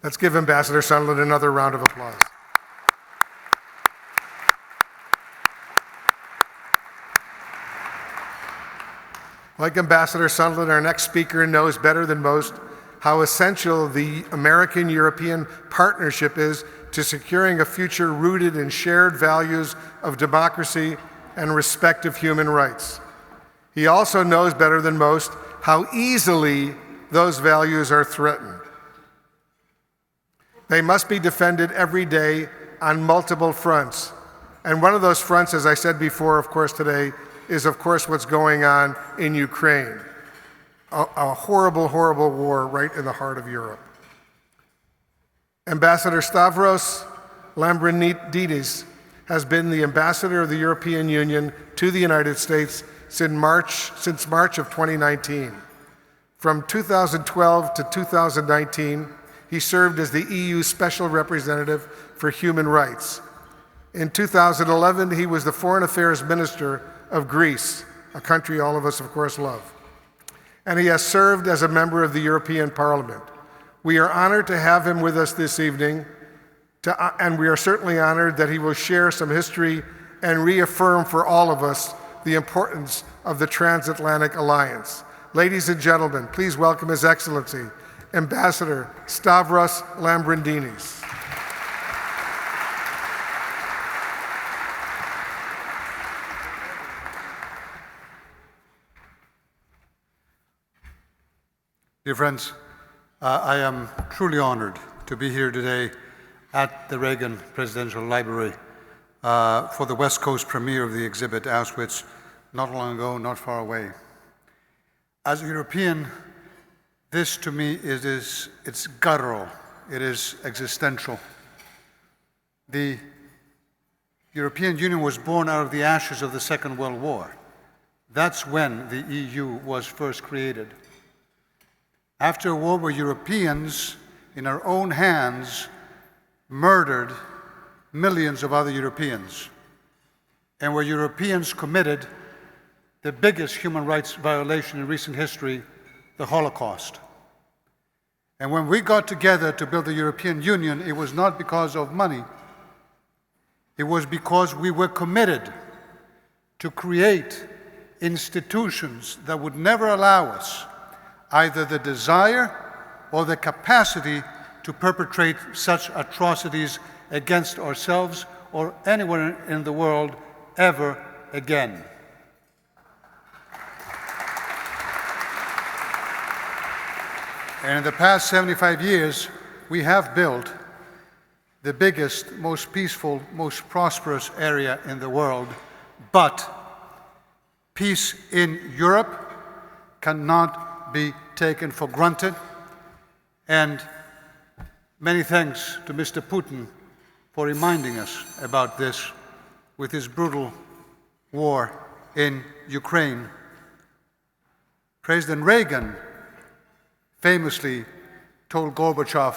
Let's give Ambassador Sonland another round of applause. Like Ambassador Sonland, our next speaker knows better than most how essential the American-European partnership is to securing a future rooted in shared values of democracy and respect of human rights. He also knows better than most how easily those values are threatened. They must be defended every day on multiple fronts. And one of those fronts, as I said before, of course, today, is, of course, what's going on in Ukraine. A horrible, horrible war right in the heart of Europe. Ambassador Stavros Lambrinidis has been the ambassador of the European Union to the United States since March of 2019. From 2012 to 2019, he served as the EU Special Representative for Human Rights. In 2011, he was the Foreign Affairs Minister of Greece, a country all of us, of course, love. And he has served as a member of the European Parliament. We are honored to have him with us this evening, and we are certainly honored that he will share some history and reaffirm for all of us the importance of the transatlantic alliance. Ladies and gentlemen, please welcome His Excellency, Ambassador Stavros Lambrinidis. Dear friends, I am truly honored to be here today at the Reagan Presidential Library for the West Coast premiere of the exhibit Auschwitz, not long ago, not far away. As a European, this to me it's guttural, it is existential. The European Union was born out of the ashes of the Second World War. That's when the EU was first created. After a war where Europeans, in our own hands, murdered millions of other Europeans, and where Europeans committed the biggest human rights violation in recent history, the Holocaust. And when we got together to build the European Union, it was not because of money. It was because we were committed to create institutions that would never allow us either the desire or the capacity to perpetrate such atrocities against ourselves or anyone in the world ever again. And in the past 75 years, we have built the biggest, most peaceful, most prosperous area in the world, but peace in Europe cannot be taken for granted, and many thanks to Mr. Putin for reminding us about this with his brutal war in Ukraine. President Reagan famously told Gorbachev,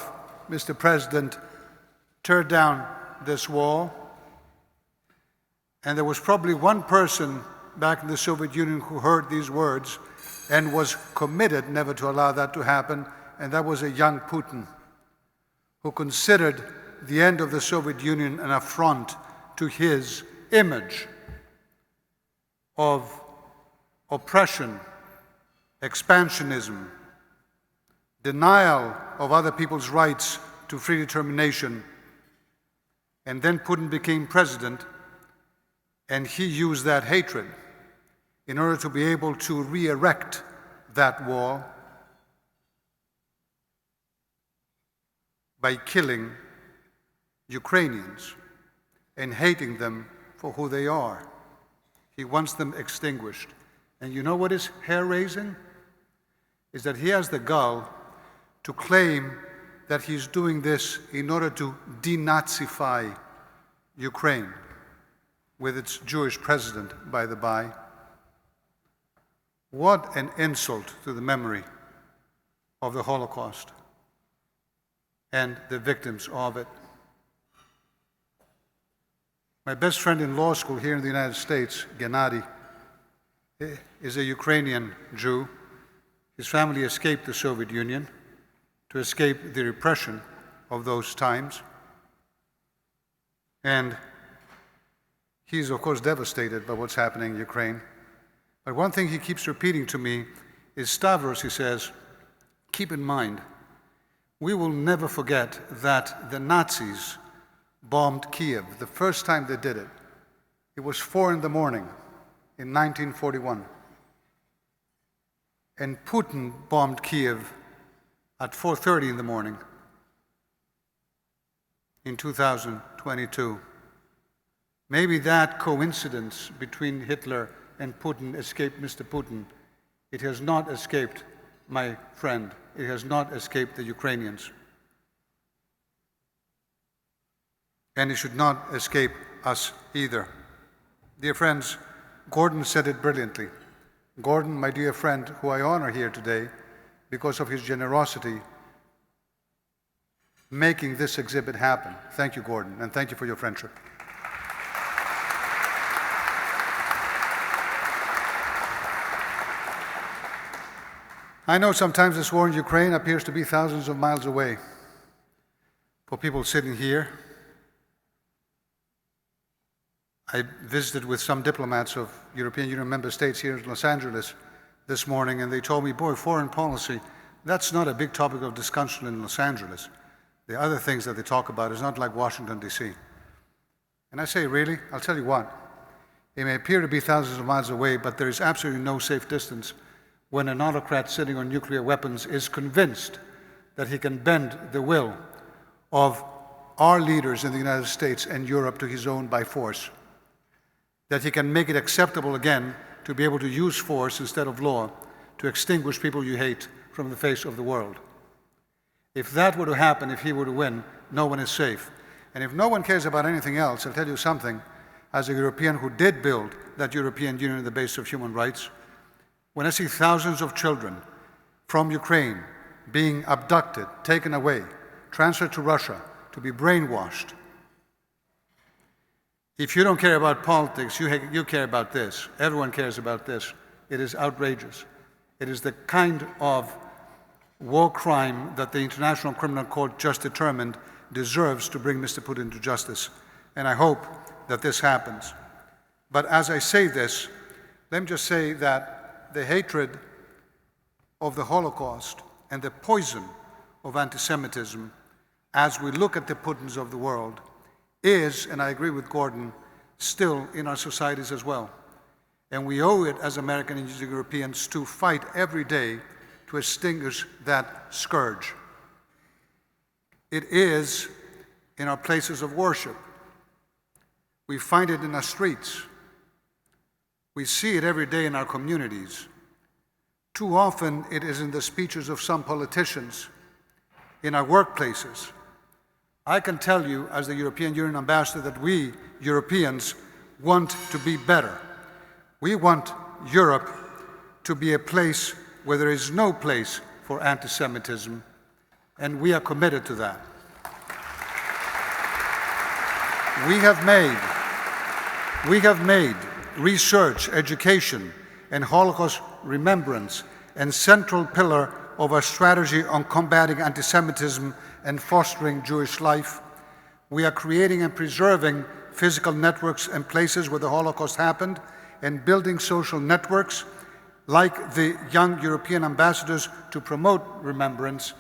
Mr. President, tear down this wall. And there was probably one person back in the Soviet Union who heard these words and was committed never to allow that to happen, and that was a young Putin, who considered the end of the Soviet Union an affront to his image of oppression, expansionism, denial of other people's rights to free determination. And then Putin became president, and he used that hatred in order to be able to re-erect that wall by killing Ukrainians and hating them for who they are. He wants them extinguished. And you know what is hair-raising? Is that he has the gall to claim that he's doing this in order to denazify Ukraine, with its Jewish president, by the by. What an insult to the memory of the Holocaust and the victims of it. My best friend in law school here in the United States, Gennady, is a Ukrainian Jew. His family escaped the Soviet Union to escape the repression of those times. And he's, of course, devastated by what's happening in Ukraine. But one thing he keeps repeating to me is, Stavros, he says, keep in mind, we will never forget that the Nazis bombed Kiev. The first time they did it, it was 4 in the morning in 1941. And Putin bombed Kiev at 4:30 in the morning in 2022. Maybe that coincidence between Hitler and Putin escaped Mr. Putin. It has not escaped my friend. It has not escaped the Ukrainians. And it should not escape us either. Dear friends, Gordon said it brilliantly. Gordon, my dear friend, who I honor here today because of his generosity making this exhibit happen. Thank you, Gordon, and thank you for your friendship. I know sometimes this war in Ukraine appears to be thousands of miles away. For people sitting here, I visited with some diplomats of European Union member states here in Los Angeles this morning, and they told me, boy, foreign policy, that's not a big topic of discussion in Los Angeles. The other things that they talk about is not like Washington, D.C. And I say, really? I'll tell you what. It may appear to be thousands of miles away, but there is absolutely no safe distance when an autocrat sitting on nuclear weapons is convinced that he can bend the will of our leaders in the United States and Europe to his own by force, that he can make it acceptable again to be able to use force instead of law to extinguish people you hate from the face of the world. If that were to happen, if he were to win, no one is safe. And if no one cares about anything else, I'll tell you something, as a European who did build that European Union on the basis of human rights, when I see thousands of children from Ukraine being abducted, taken away, transferred to Russia to be brainwashed, if you don't care about politics, you care about this. Everyone cares about this. It is outrageous. It is the kind of war crime that the International Criminal Court just determined deserves to bring Mr. Putin to justice. And I hope that this happens. But as I say this, let me just say that the hatred of the Holocaust and the poison of anti-Semitism, as we look at the Putins of the world, is, and I agree with Gordon, still in our societies as well. And we owe it as Americans and Europeans to fight every day to extinguish that scourge. It is in our places of worship. We find it in our streets. We see it every day in our communities. Too often it is in the speeches of some politicians, in our workplaces. I can tell you, as the European Union ambassador, that we, Europeans, want to be better. We want Europe to be a place where there is no place for anti-Semitism, and we are committed to that. We have made research, education, and Holocaust remembrance a central pillar of our strategy on combating anti-Semitism and fostering Jewish life. We are creating and preserving physical networks and places where the Holocaust happened and building social networks like the young European ambassadors to promote remembrance.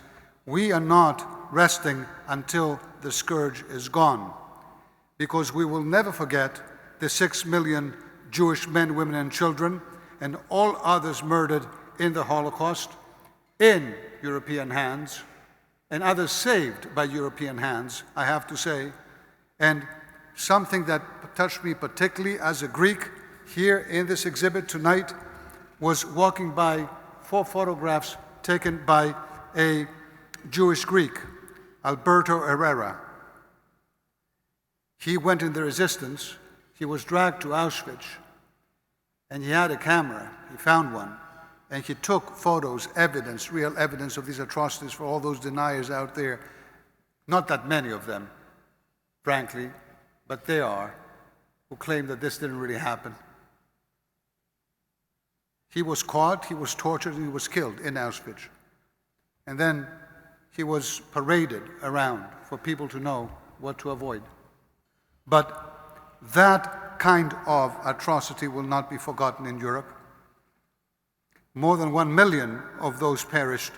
We are not resting until the scourge is gone, because we will never forget the 6 million Jewish men, women, and children and all others murdered in the Holocaust in European hands, and others saved by European hands, I have to say. And something that touched me particularly as a Greek here in this exhibit tonight was walking by 4 photographs taken by a Jewish Greek. Alberto Herrera. He went in the resistance. He was dragged to Auschwitz, and he had a camera. He found one, and he took photos, evidence, real evidence of these atrocities for all those deniers out there. Not that many of them, frankly, but they are, who claim that this didn't really happen. He was caught, he was tortured, and he was killed in Auschwitz. And then he was paraded around for people to know what to avoid. But that kind of atrocity will not be forgotten in Europe. More than 1 million of those perished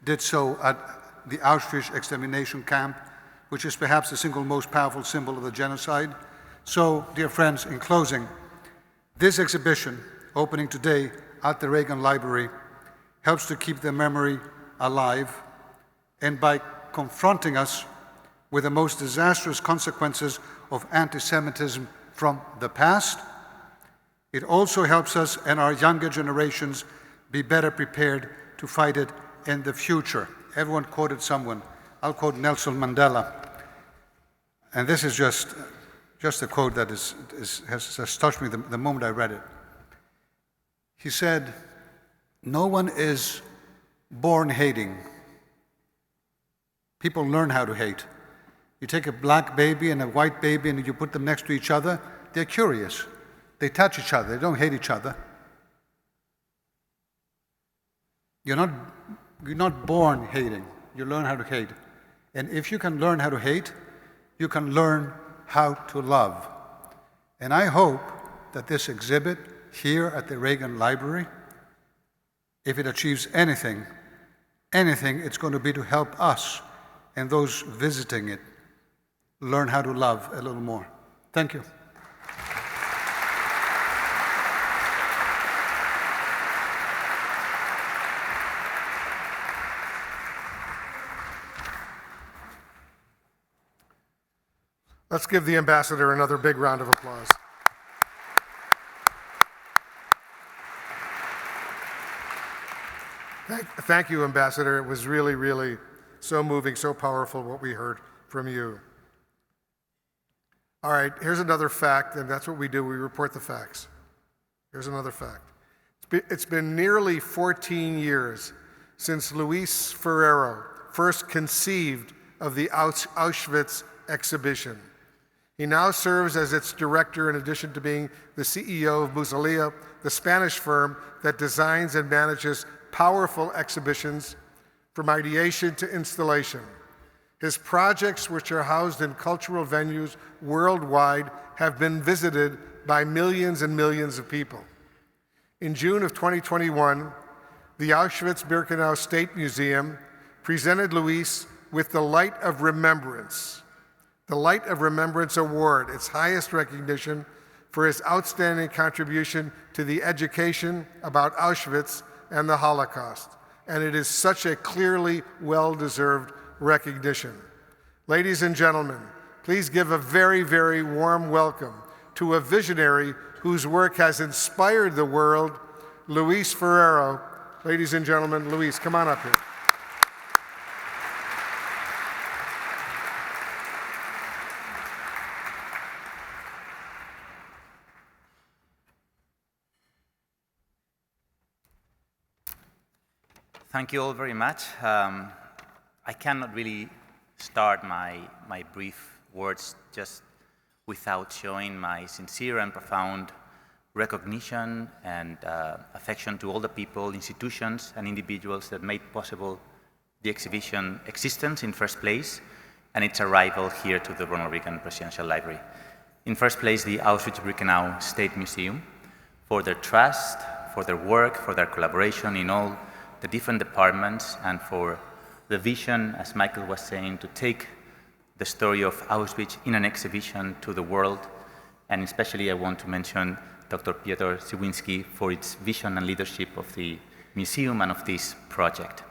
did so at the Auschwitz extermination camp, which is perhaps the single most powerful symbol of the genocide. So, dear friends, in closing, this exhibition, opening today at the Reagan Library, helps to keep the memory alive, and by confronting us with the most disastrous consequences of anti-Semitism from the past, it also helps us and our younger generations be better prepared to fight it in the future. Everyone quoted someone. I'll quote Nelson Mandela. And this is just a quote that has touched me the moment I read it. He said, "No one is born hating. People learn how to hate. You take a black baby and a white baby and you put them next to each other, they're curious. They touch each other, they don't hate each other. You're not born hating, you learn how to hate. And if you can learn how to hate, you can learn how to love." And I hope that this exhibit here at the Reagan Library, if it achieves anything, it's going to be to help us and those visiting it learn how to love a little more. Thank you. Let's give the ambassador another big round of applause. Thank you, Ambassador. It was really, really so moving, so powerful what we heard from you. All right, here's another fact, and that's what we do. We report the facts. Here's another fact. It's been nearly 14 years since Luis Ferreiro first conceived of the Auschwitz exhibition. He now serves as its director in addition to being the CEO of Musalia, the Spanish firm that designs and manages powerful exhibitions from ideation to installation. His projects, which are housed in cultural venues worldwide, have been visited by millions and millions of people. In June of 2021, the Auschwitz-Birkenau State Museum presented Luis with the Light of Remembrance, the Light of Remembrance Award, its highest recognition for his outstanding contribution to the education about Auschwitz and the Holocaust. And it is such a clearly well-deserved recognition. Ladies and gentlemen, please give a very, very warm welcome to a visionary whose work has inspired the world, Luis Ferreiro. Ladies and gentlemen, Luis, come on up here. Thank you all very much. I cannot really start my brief words just without showing my sincere and profound recognition and affection to all the people, institutions, and individuals that made possible the exhibition existence in first place and its arrival here to the Ronald Reagan Presidential Library. In first place, the Auschwitz-Birkenau State Museum, for their trust, for their work, for their collaboration in all the different departments, and for the vision, as Michael was saying, to take the story of Auschwitz in an exhibition to the world. And especially I want to mention Dr. Piotr M.A Gywinski for its vision and leadership of the museum and of this project.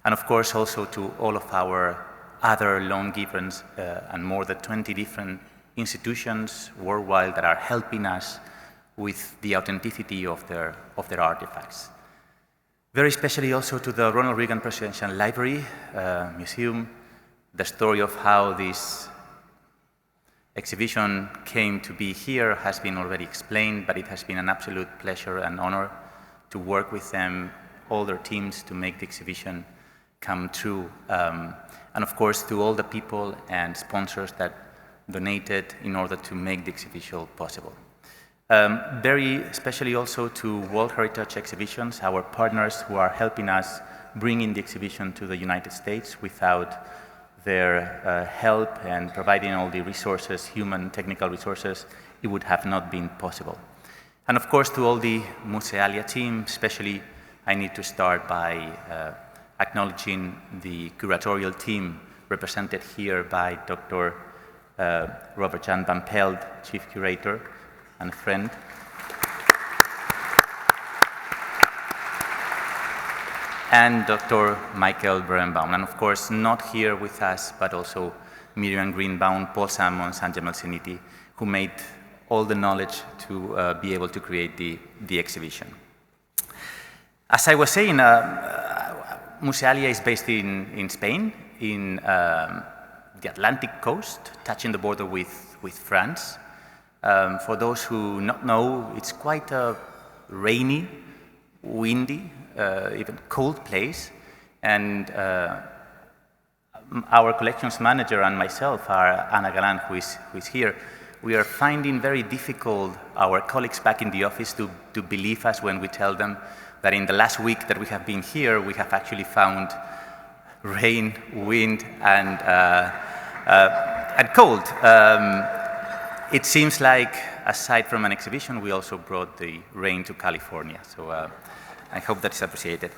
And of course also to all of our other loan givers and more than 20 different institutions worldwide that are helping us with the authenticity of their artifacts. Very especially also to the Ronald Reagan Presidential Library, Museum, The story of how this exhibition came to be here has been already explained, but it has been an absolute pleasure and honor to work with them, all their teams, to make the exhibition come true. And of course, to all the people and sponsors that donated in order to make the exhibition possible. Very especially also to World Heritage Exhibitions, our partners who are helping us bring in the exhibition to the United States. Without their help and providing all the resources, human, technical resources, it would have not been possible. And of course, to all the Musealia team, especially, I need to start by acknowledging the curatorial team represented here by Dr. Robert Jan van Pelt, Chief Curator and friend. And Dr. Michael Berenbaum, and of course, not here with us, but also Miriam Greenbaum, Paul Sammons, and Jamal Seniti, who made all the knowledge to be able to create the exhibition. As I was saying, Musealia is based in Spain, in the Atlantic coast, touching the border with France. For those who not know, it's quite a rainy, windy, even cold place, and our collections manager and myself, Ana Galan, who is here, we are finding very difficult our colleagues back in the office to believe us when we tell them that in the last week that we have been here, we have actually found rain, wind, and cold. It seems like, aside from an exhibition, we also brought the rain to California. So I hope that's appreciated.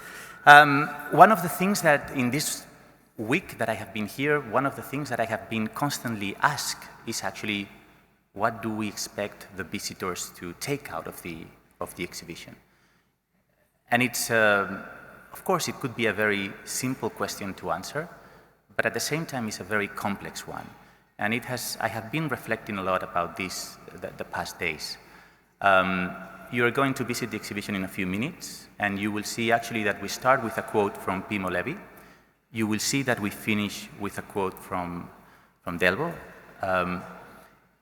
One of the things that in this week that I have been here, one of the things that I have been constantly asked is actually, what do we expect the visitors to take out of the exhibition? And it's, of course, it could be a very simple question to answer, but at the same time, it's a very complex one. And I have been reflecting a lot about this the past days. You are going to visit the exhibition in a few minutes, and you will see actually that we start with a quote from Primo Levi. You will see that we finish with a quote from Delbo.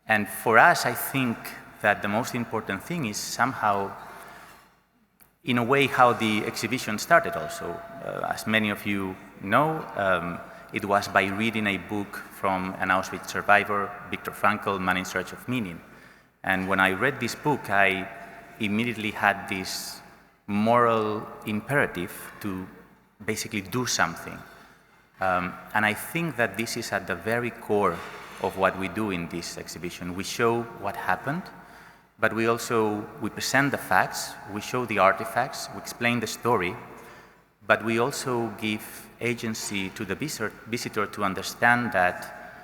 And for us, I think that the most important thing is somehow, in a way, how the exhibition started also. As many of you know, it was by reading a book from an Auschwitz survivor, Viktor Frankl, Man in Search of Meaning. And when I read this book, I immediately had this moral imperative to basically do something. And I think that this is at the very core of what we do in this exhibition. We show what happened, but we present the facts, we show the artifacts, we explain the story, but we also give agency to the visitor to understand that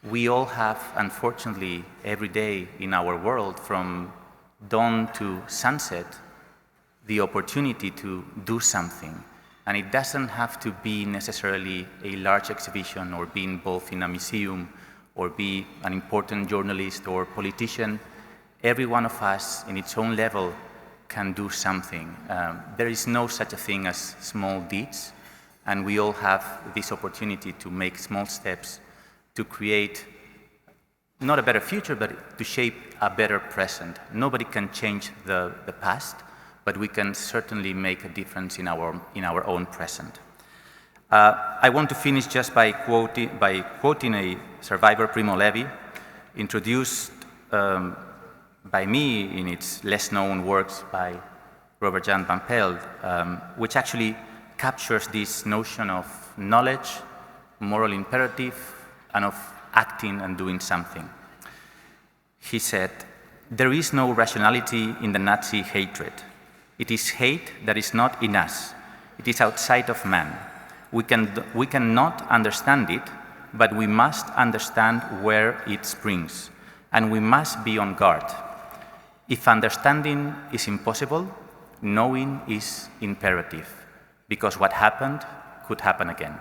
we all have, unfortunately, every day in our world, from dawn to sunset, the opportunity to do something. And it doesn't have to be necessarily a large exhibition or be involved in a museum or be an important journalist or politician. Every one of us, in its own level, can do something. There is no such a thing as small deeds, and we all have this opportunity to make small steps to create not a better future, but to shape a better present. Nobody can change the past, but we can certainly make a difference in our own present. I want to finish just by quoting a survivor, Primo Levi, introduced by me in its less known works by Robert Jan van Pelt, which actually captures this notion of knowledge, moral imperative, and of acting and doing something. He said, "There is no rationality in the Nazi hatred. It is hate that is not in us. It is outside of man. We cannot understand it, but we must understand where it springs, and we must be on guard. If understanding is impossible, knowing is imperative, because what happened could happen again."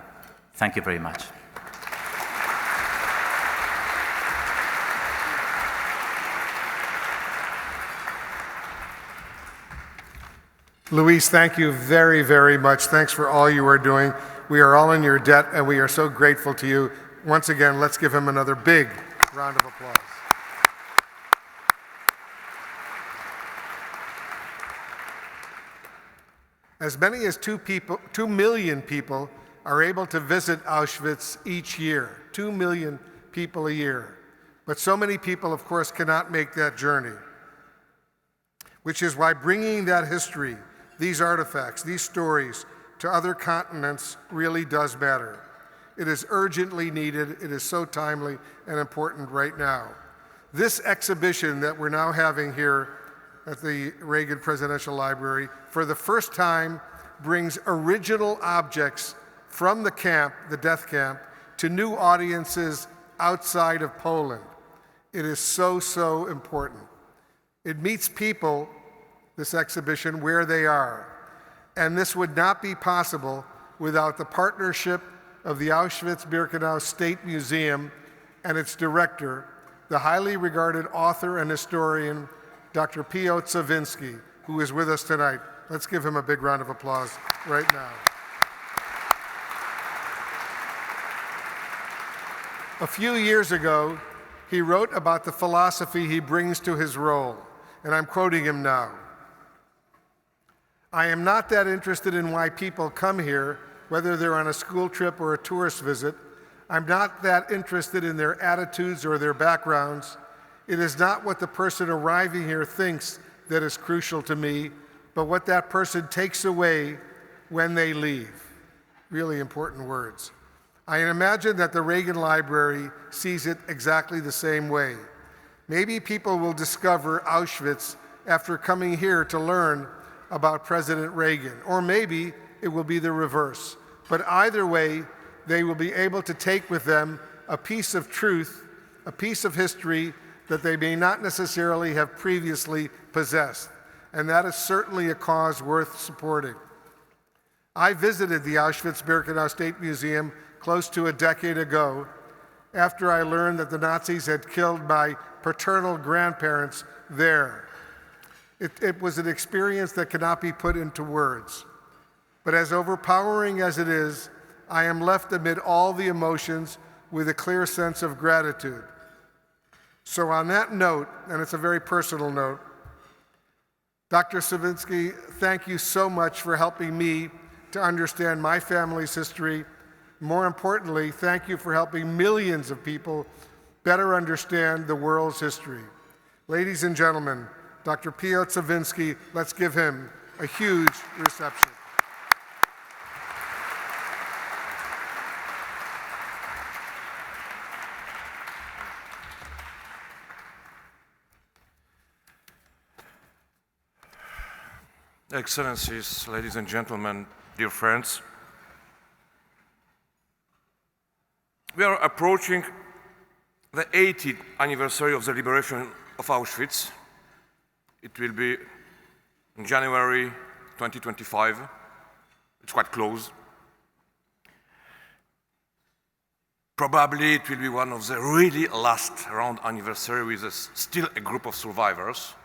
Thank you very much. Luis, thank you very, very much. Thanks for all you are doing. We are all in your debt, and we are so grateful to you Once again, let's give him another big round of applause. As many as 2 million people are able to visit Auschwitz each year, 2 million people a year. But so many people, of course, cannot make that journey, which is why bringing that history, these artifacts, these stories to other continents really does matter. It is urgently needed. It is so timely and important right now. This exhibition that we're now having here at the Reagan Presidential Library, for the first time, brings original objects from the camp, the death camp, to new audiences outside of Poland. It is so, so important. It meets people, this exhibition, where they are. And this would not be possible without the partnership of the Auschwitz-Birkenau State Museum and its director, the highly regarded author and historian, Dr. Piotr M.A Gywinski, who is with us tonight. Let's give him a big round of applause right now. A few years ago, he wrote about the philosophy he brings to his role, and I'm quoting him now. "I am not that interested in why people come here, whether they're on a school trip or a tourist visit. I'm not that interested in their attitudes or their backgrounds. It is not what the person arriving here thinks that is crucial to me, but what that person takes away when they leave." Really important words. I imagine that the Reagan Library sees it exactly the same way. Maybe people will discover Auschwitz after coming here to learn about President Reagan, or maybe it will be the reverse. But either way, they will be able to take with them a piece of truth, a piece of history that they may not necessarily have previously possessed. And that is certainly a cause worth supporting. I visited the Auschwitz-Birkenau State Museum close to a decade ago after I learned that the Nazis had killed my paternal grandparents there. It was an experience that cannot be put into words. But as overpowering as it is, I am left amid all the emotions with a clear sense of gratitude. So on that note, and it's a very personal note, Dr. Gywinski, thank you so much for helping me to understand my family's history. More importantly, thank you for helping millions of people better understand the world's history. Ladies and gentlemen, Dr. Piotr Gywinski, let's give him a huge reception. Excellencies, ladies and gentlemen, dear friends, we are approaching the 80th anniversary of the liberation of Auschwitz. It will be in January 2025. It's quite close. Probably it will be one of the really last round anniversary with still a group of survivors.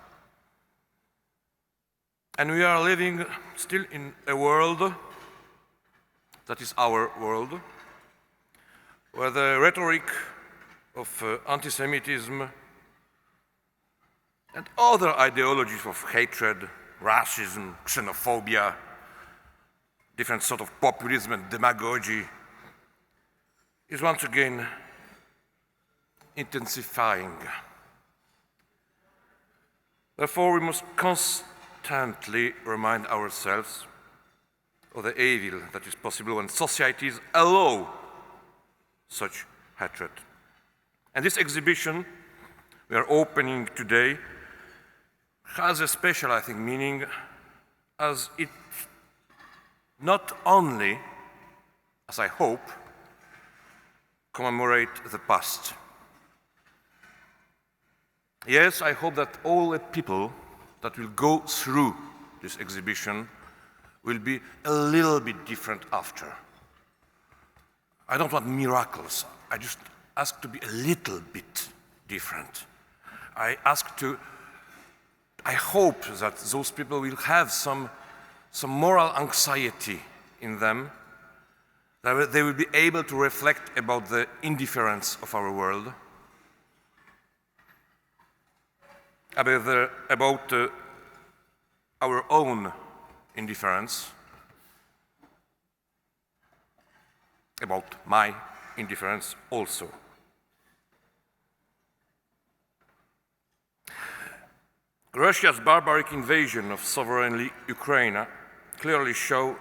And we are living still in a world that is our world, where the rhetoric of anti-Semitism and other ideologies of hatred, racism, xenophobia, different sort of populism and demagogy is once again intensifying. Therefore, we must constantly remind ourselves of the evil that is possible when societies allow such hatred. And this exhibition we are opening today has a special, I think, meaning, as it not only, as I hope, commemorate the past. Yes, I hope that all the people that will go through this exhibition will be a little bit different after. I don't want miracles. I just ask to be a little bit different. I hope that those people will have some moral anxiety in them that they will be able to reflect about the indifference of our world, about our own indifference, about my indifference also. Russia's barbaric invasion of sovereignly Ukraine clearly show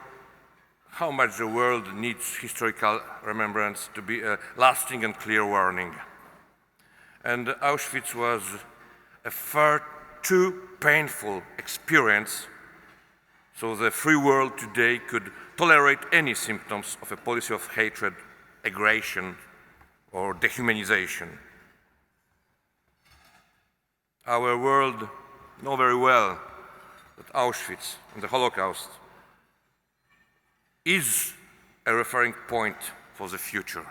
how much the world needs historical remembrance to be a lasting and clear warning. And Auschwitz was a far too painful experience so the free world today could tolerate any symptoms of a policy of hatred, aggression, or dehumanization. Our world knows very well that Auschwitz and the Holocaust is a referring point for the future.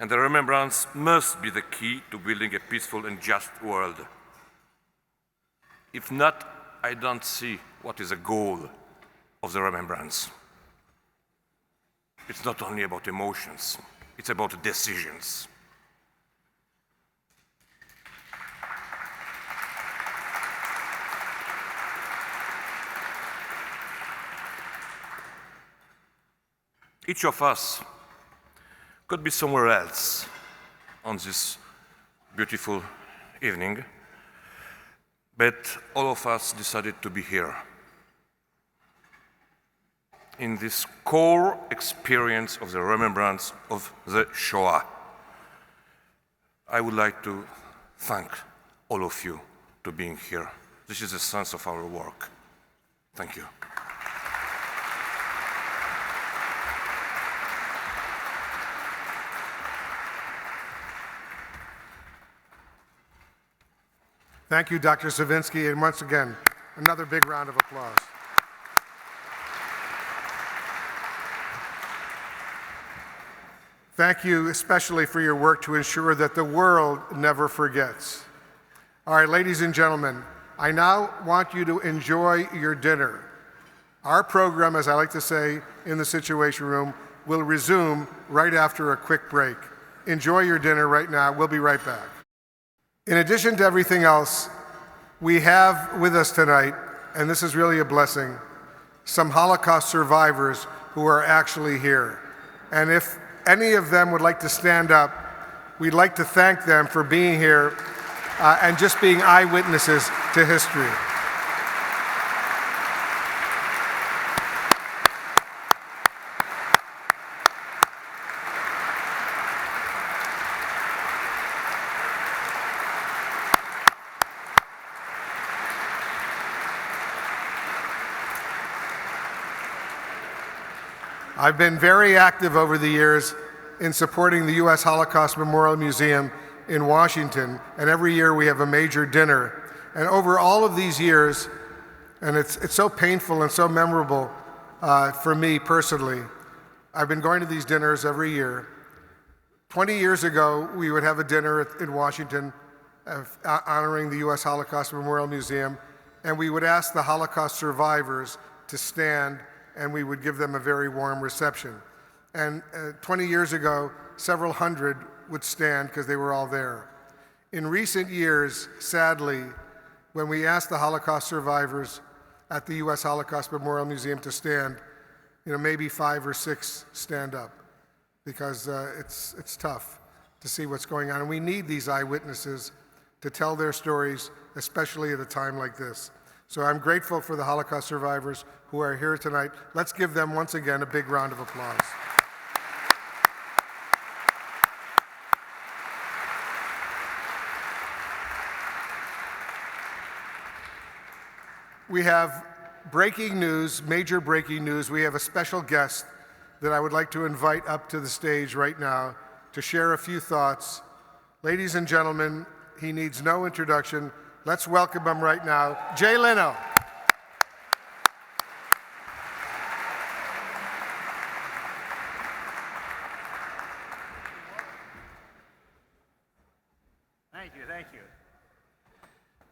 And the remembrance must be the key to building a peaceful and just world. If not, I don't see what is the goal of the remembrance. It's not only about emotions, it's about decisions. Each of us could be somewhere else on this beautiful evening, but all of us decided to be here in this core experience of the remembrance of the Shoah. I would like to thank all of you for being here. This is the sense of our work. Thank you. Thank you, Dr. Savinsky, and once again, another big round of applause. Thank you especially for your work to ensure that the world never forgets. All right, ladies and gentlemen, I now want you to enjoy your dinner. Our program, as I like to say in the Situation Room, will resume right after a quick break. Enjoy your dinner right now. We'll be right back. In addition to everything else, we have with us tonight, and this is really a blessing, some Holocaust survivors who are actually here. And if any of them would like to stand up, we'd like to thank them for being here and just being eyewitnesses to history. I've been very active over the years in supporting the U.S. Holocaust Memorial Museum in Washington, and every year we have a major dinner. And over all of these years, and it's so painful and so memorable for me personally, I've been going to these dinners every year. 20 years ago, we would have a dinner in Washington honoring the U.S. Holocaust Memorial Museum, and we would ask the Holocaust survivors to stand, and we would give them a very warm reception. And 20 years ago, several hundred would stand because they were all there. In recent years, sadly, when we asked the Holocaust survivors at the U.S. Holocaust Memorial Museum to stand, maybe 5 or 6 stand up because it's tough to see what's going on. And we need these eyewitnesses to tell their stories, especially at a time like this. So I'm grateful for the Holocaust survivors who are here tonight. Let's give them once again a big round of applause. We have breaking news, major breaking news. We have a special guest that I would like to invite up to the stage right now to share a few thoughts. Ladies and gentlemen, he needs no introduction. Let's welcome him right now, Jay Leno.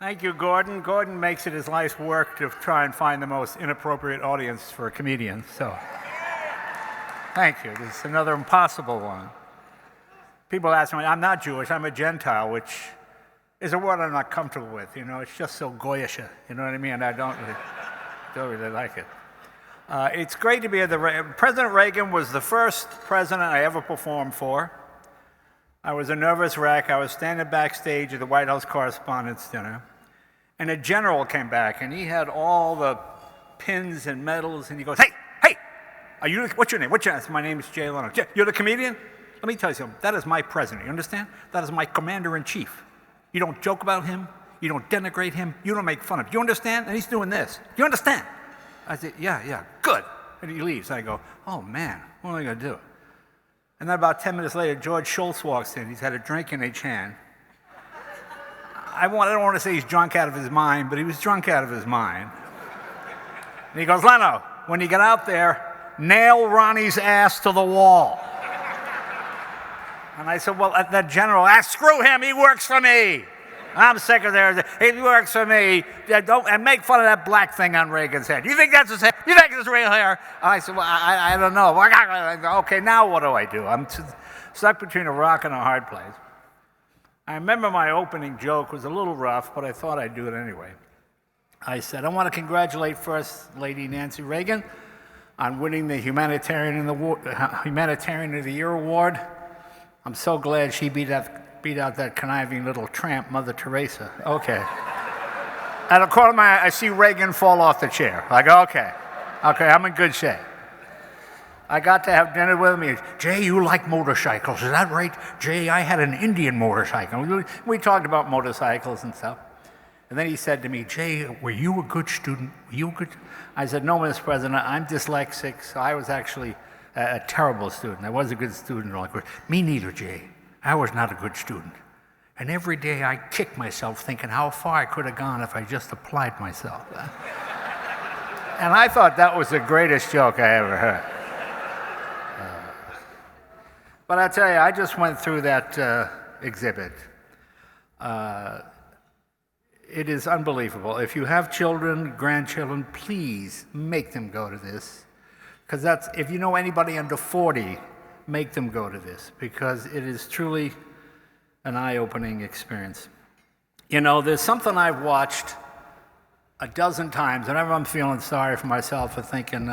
Thank you, Gordon. Gordon makes it his life's work to try and find the most inappropriate audience for a comedian. So, Thank you. This is another impossible one. People ask me, I'm not Jewish, I'm a Gentile, which is a word I'm not comfortable with. You know, it's just so goyish. You know what I mean? I don't really like it. It's great to be at President Reagan was the first president I ever performed for. I was a nervous wreck. I was standing backstage at the White House Correspondents' Dinner, and a general came back, and he had all the pins and medals, and he goes, hey, what's your name? I said, my name is Jay Leno. You're the comedian? Let me tell you something. That is my president. You understand? That is my commander-in-chief. You don't joke about him. You don't denigrate him. You don't make fun of him. You understand? And he's doing this. You understand? I said, yeah, good. And he leaves. I go, oh, man, what am I going to do? And then about 10 minutes later, George Shultz walks in. He's had a drink in each hand. I don't want to say he's drunk out of his mind, but he was drunk out of his mind. And he goes, Leno, when you get out there, nail Ronnie's ass to the wall. And I said, well, that general, screw him, he works for me. I'm secretary, he works for me. And make fun of that black thing on Reagan's head. You think that's his hair? You think it's real hair? I said, well, I don't know. Okay, now what do I do? I'm stuck between a rock and a hard place. I remember my opening joke was a little rough, but I thought I'd do it anyway. I said, I want to congratulate First Lady Nancy Reagan on winning the Humanitarian of the Year award. I'm so glad she beat out that conniving little tramp, Mother Teresa. Okay. At a corner of my eye, I see Reagan fall off the chair. I go, okay, I'm in good shape. I got to have dinner with him. Jay, you like motorcycles, is that right? Jay, I had an Indian motorcycle. We talked about motorcycles and stuff. And then he said to me, Jay, were you a good student? I said, no, Mr. President, I'm dyslexic, so I was actually a terrible student. I was a good student. Me neither, Jay. I was not a good student. And every day I kicked myself thinking how far I could have gone if I just applied myself. And I thought that was the greatest joke I ever heard. But I tell you, I just went through that exhibit. It is unbelievable. If you have children, grandchildren, please make them go to this. Because if you know anybody under 40, make them go to this, because it is truly an eye-opening experience. You know, there's something I've watched a dozen times. Whenever I'm feeling sorry for myself for thinking,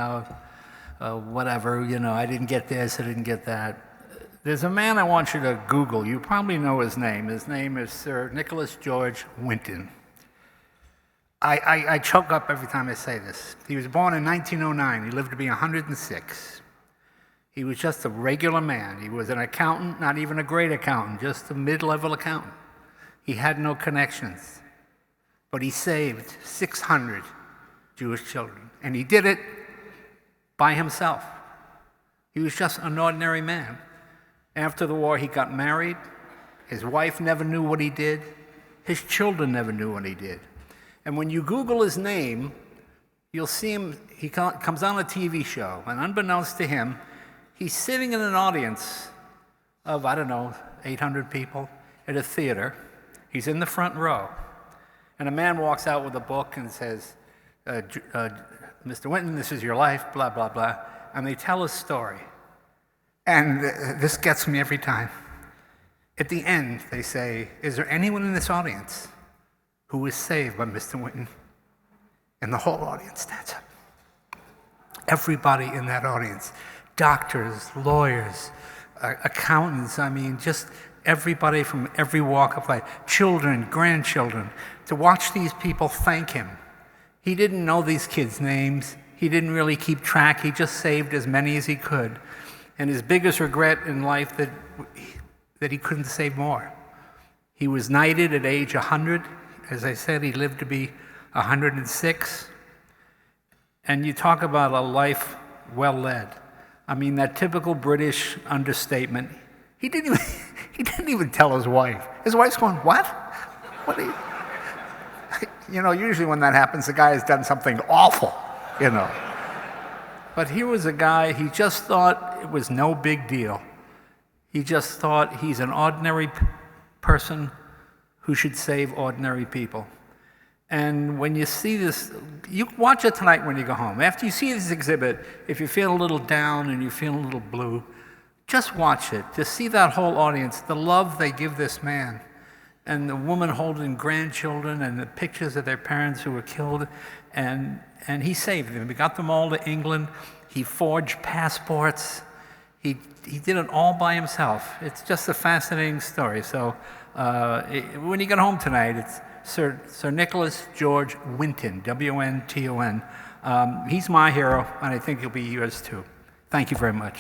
whatever, I didn't get this, I didn't get that. There's a man I want you to Google. You probably know his name. His name is Sir Nicholas George Winton. I choke up every time I say this. He was born in 1909. He lived to be 106. He was just a regular man. He was an accountant, not even a great accountant, just a mid-level accountant. He had no connections. But he saved 600 Jewish children. And he did it by himself. He was just an ordinary man. After the war, he got married. His wife never knew what he did. His children never knew what he did. And when you Google his name, you'll see him, he comes on a TV show, and unbeknownst to him, he's sitting in an audience of, 800 people at a theater. He's in the front row. And a man walks out with a book and says, Mr. Winton, this is your life, blah, blah, blah. And they tell a story. And this gets me every time. At the end, they say, is there anyone in this audience who was saved by Mr. Winton? And the whole audience stands up. Everybody in that audience, doctors, lawyers, accountants, just everybody from every walk of life, children, grandchildren, to watch these people thank him. He didn't know these kids' names. He didn't really keep track. He just saved as many as he could. And his biggest regret in life that he couldn't save more. He was knighted at age 100. As I said, he lived to be 106. And you talk about a life well led. That typical British understatement. He didn't even tell his wife. His wife's going, what? What are you? Usually when that happens, the guy has done something awful, But here was a guy, he just thought it was no big deal. He just thought he's an ordinary person who should save ordinary people. And when you see this, you watch it tonight when you go home. After you see this exhibit, if you feel a little down and you feel a little blue, just watch it. Just see that whole audience, the love they give this man. And the woman holding grandchildren and the pictures of their parents who were killed. And he saved them. He got them all to England. He forged passports. He did it all by himself. It's just a fascinating story. So when you get home tonight, it's Sir Nicholas George Winton, W-N-T-O-N. He's my hero, and I think he'll be yours too. Thank you very much.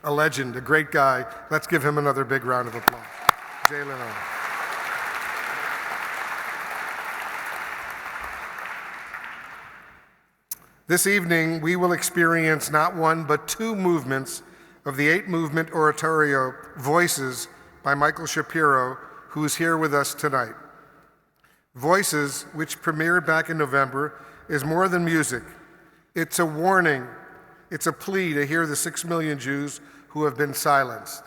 A legend, a great guy. Let's give him another big round of applause. Jay Leno. This evening, we will experience not one, but two movements of the 8-movement oratorio, Voices, by Michael Shapiro, who is here with us tonight. Voices, which premiered back in November, is more than music. It's a warning. It's a plea to hear the 6 million Jews who have been silenced.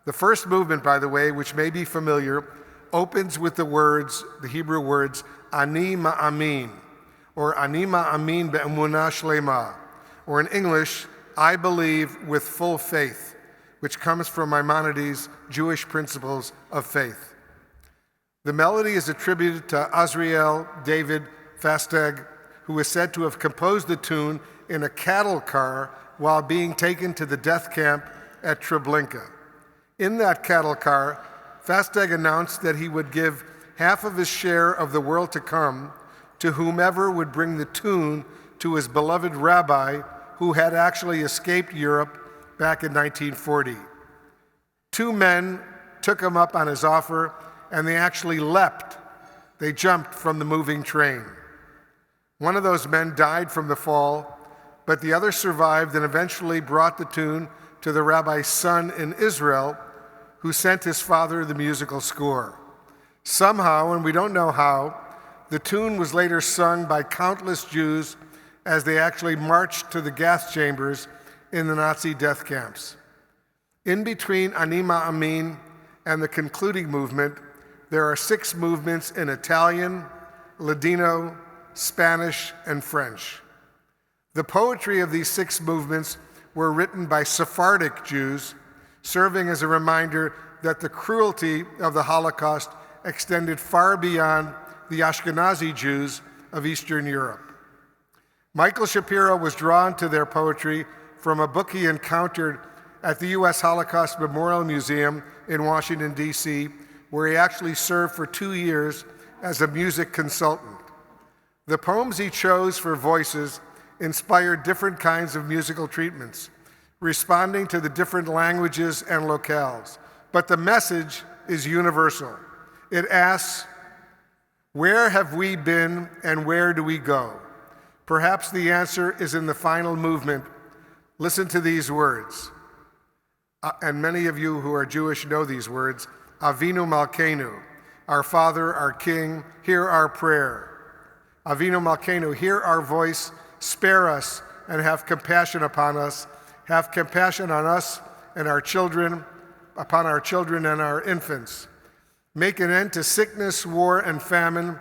The first movement, by the way, which may be familiar, opens with the words, the Hebrew words, Ani ma'amin, or Ani ma'amin be'emunah shlema, or in English, I believe with full faith, which comes from Maimonides' Jewish principles of faith. The melody is attributed to Azriel David Fasteg, who is said to have composed the tune in a cattle car while being taken to the death camp at Treblinka. In that cattle car, Fasteg announced that he would give half of his share of the world to come to whomever would bring the tune to his beloved Rabbi, who had actually escaped Europe back in 1940. 2 men took him up on his offer, and they actually leapt. They jumped from the moving train. One of those men died from the fall, but the other survived and eventually brought the tune to the rabbi's son in Israel, who sent his father the musical score. Somehow, and we don't know how, the tune was later sung by countless Jews as they actually marched to the gas chambers in the Nazi death camps. In between Ani ma'amin and the concluding movement, there are 6 movements in Italian, Ladino, Spanish, and French. The poetry of these 6 movements were written by Sephardic Jews, serving as a reminder that the cruelty of the Holocaust extended far beyond the Ashkenazi Jews of Eastern Europe. Michael Shapiro was drawn to their poetry from a book he encountered at the U.S. Holocaust Memorial Museum in Washington, D.C., where he actually served for 2 years as a music consultant. The poems he chose for Voices inspired different kinds of musical treatments, responding to the different languages and locales. But the message is universal. It asks, where have we been and where do we go? Perhaps the answer is in the final movement. Listen to these words. And many of you who are Jewish know these words. Avinu Malkeinu, our Father, our King, hear our prayer. Avinu Malkeinu, hear our voice, spare us, and have compassion upon us. Have compassion on us and our children, upon our children and our infants. Make an end to sickness, war, and famine.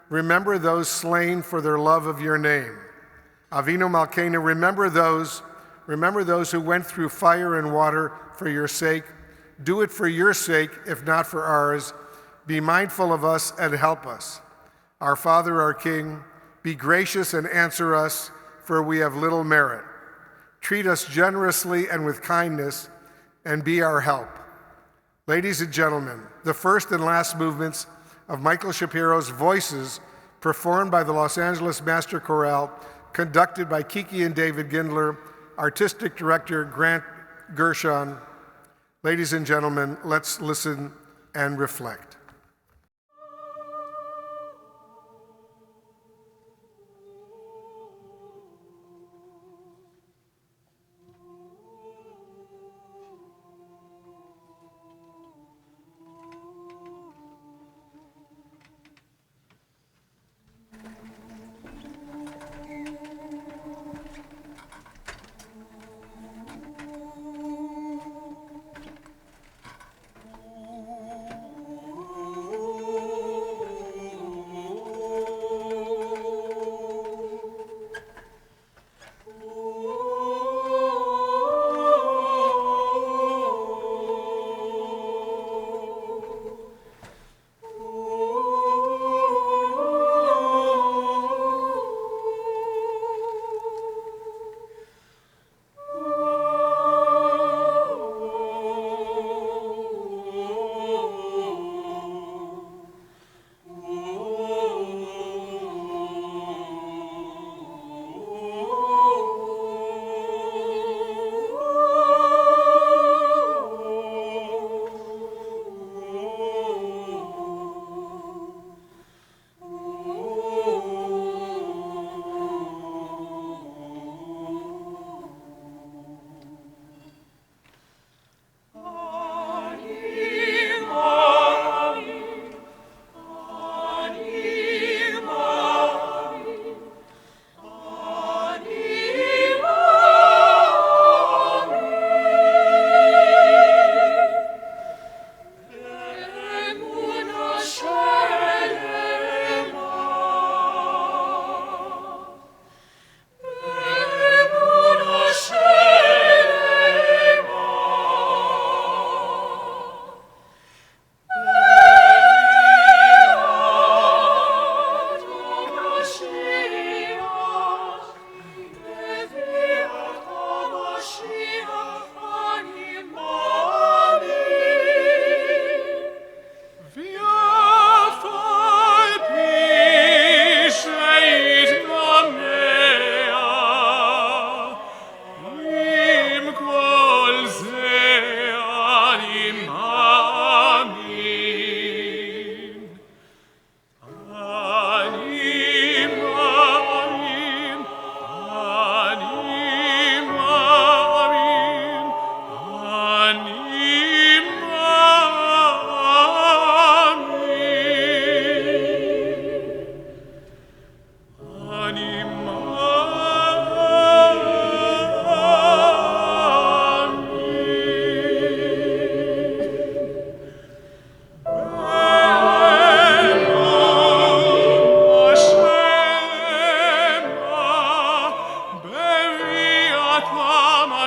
Remember those slain for their love of your name. Avinu Malkeinu, remember those who went through fire and water for your sake. Do it for your sake, if not for ours. Be mindful of us and help us. Our Father, our King, be gracious and answer us, for we have little merit. Treat us generously and with kindness, and be our help. Ladies and gentlemen, the first and last movements of Michael Shapiro's Voices, performed by the Los Angeles Master Chorale, conducted by Kiki and David Gindler, Artistic Director Grant Gershon. Ladies and gentlemen, let's listen and reflect.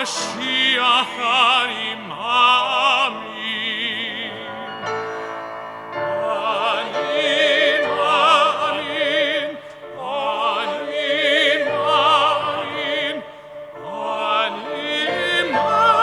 Mashiach Imami. Amin, amin, amin, amin, amin, amin.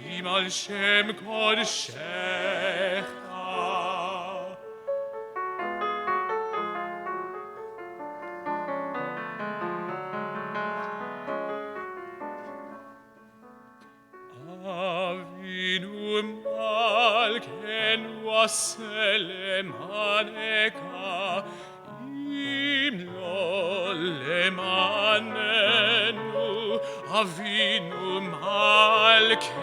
Gimal Shem Kodshecha. Avinu Malkenu Aselem Haneka Im lo lemanenu Avinu Malkenu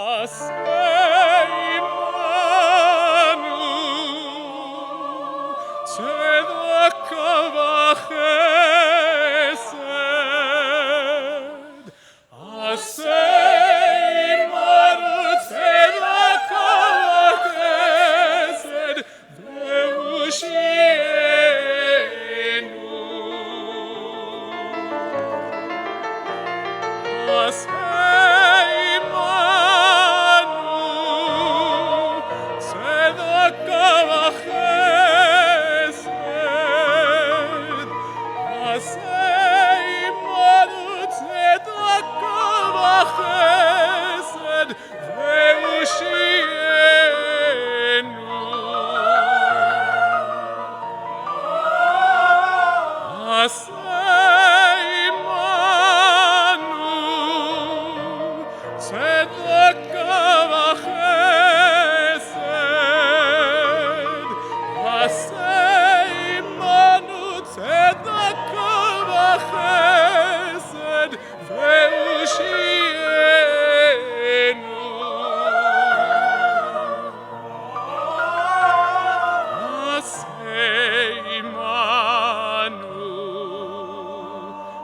Aselem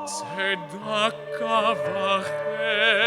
tzedakah v'chesed.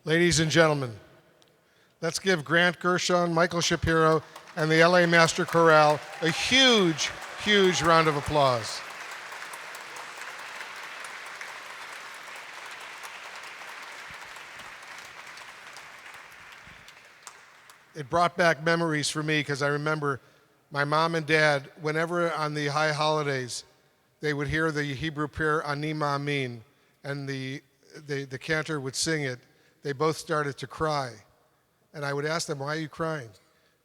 Ladies and gentlemen, let's give Grant Gershon, Michael Shapiro, and the LA Master Chorale a huge, huge round of applause. It brought back memories for me because I remember my mom and dad, whenever on the high holidays, they would hear the Hebrew prayer Ani Ma'amin, and the cantor would sing it. They both started to cry. And I would ask them, why are you crying?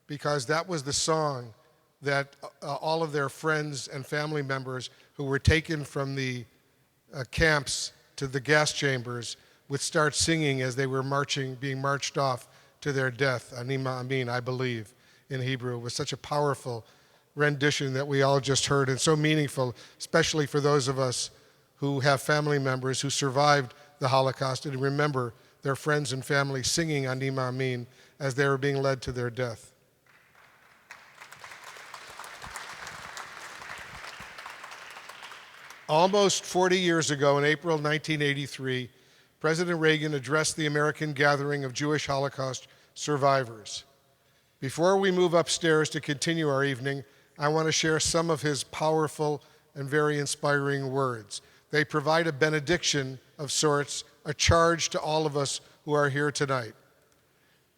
Because that was the song that all of their friends and family members who were taken from the camps to the gas chambers would start singing as they were being marched off to their death. Ani Ma'amin, I believe, in Hebrew. It was such a powerful rendition that we all just heard, and so meaningful, especially for those of us who have family members who survived the Holocaust and remember their friends and family singing Ani Ma'amin as they were being led to their death. Almost 40 years ago, in April 1983, President Reagan addressed the American gathering of Jewish Holocaust survivors. Before we move upstairs to continue our evening, I want to share some of his powerful and very inspiring words. They provide a benediction of sorts, a charge to all of us who are here tonight.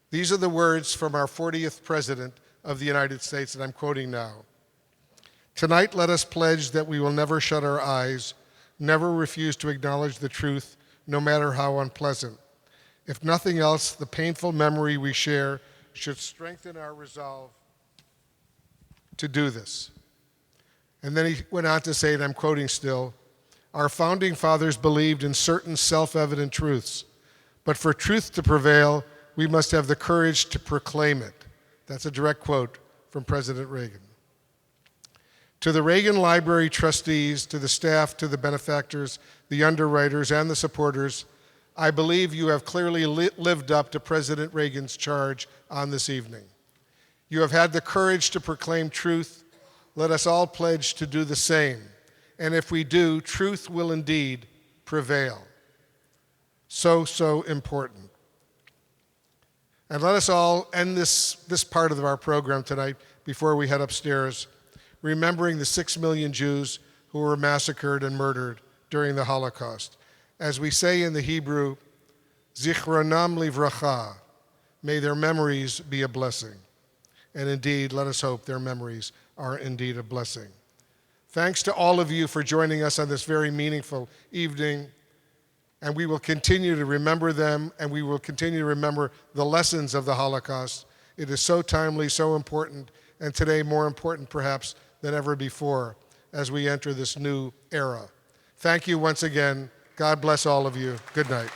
These are the words from our 40th President of the United States, and I'm quoting now. Tonight, let us pledge that we will never shut our eyes, never refuse to acknowledge the truth, no matter how unpleasant. If nothing else, the painful memory we share should strengthen our resolve to do this. And then he went on to say, and I'm quoting still, our founding fathers believed in certain self-evident truths, but for truth to prevail, we must have the courage to proclaim it. That's a direct quote from President Reagan. To the Reagan Library trustees, to the staff, to the benefactors, the underwriters, and the supporters, I believe you have clearly lived up to President Reagan's charge on this evening. You have had the courage to proclaim truth. Let us all pledge to do the same. And if we do, truth will indeed prevail. So, so important. And let us all end this part of our program tonight before we head upstairs, remembering the 6 million Jews who were massacred and murdered during the Holocaust. As we say in the Hebrew, Zichronam livracha, may their memories be a blessing. And indeed, let us hope their memories are indeed a blessing. Thanks to all of you for joining us on this very meaningful evening. And we will continue to remember them, and we will continue to remember the lessons of the Holocaust. It is so timely, so important, and today more important perhaps than ever before as we enter this new era. Thank you once again. God bless all of you. Good night.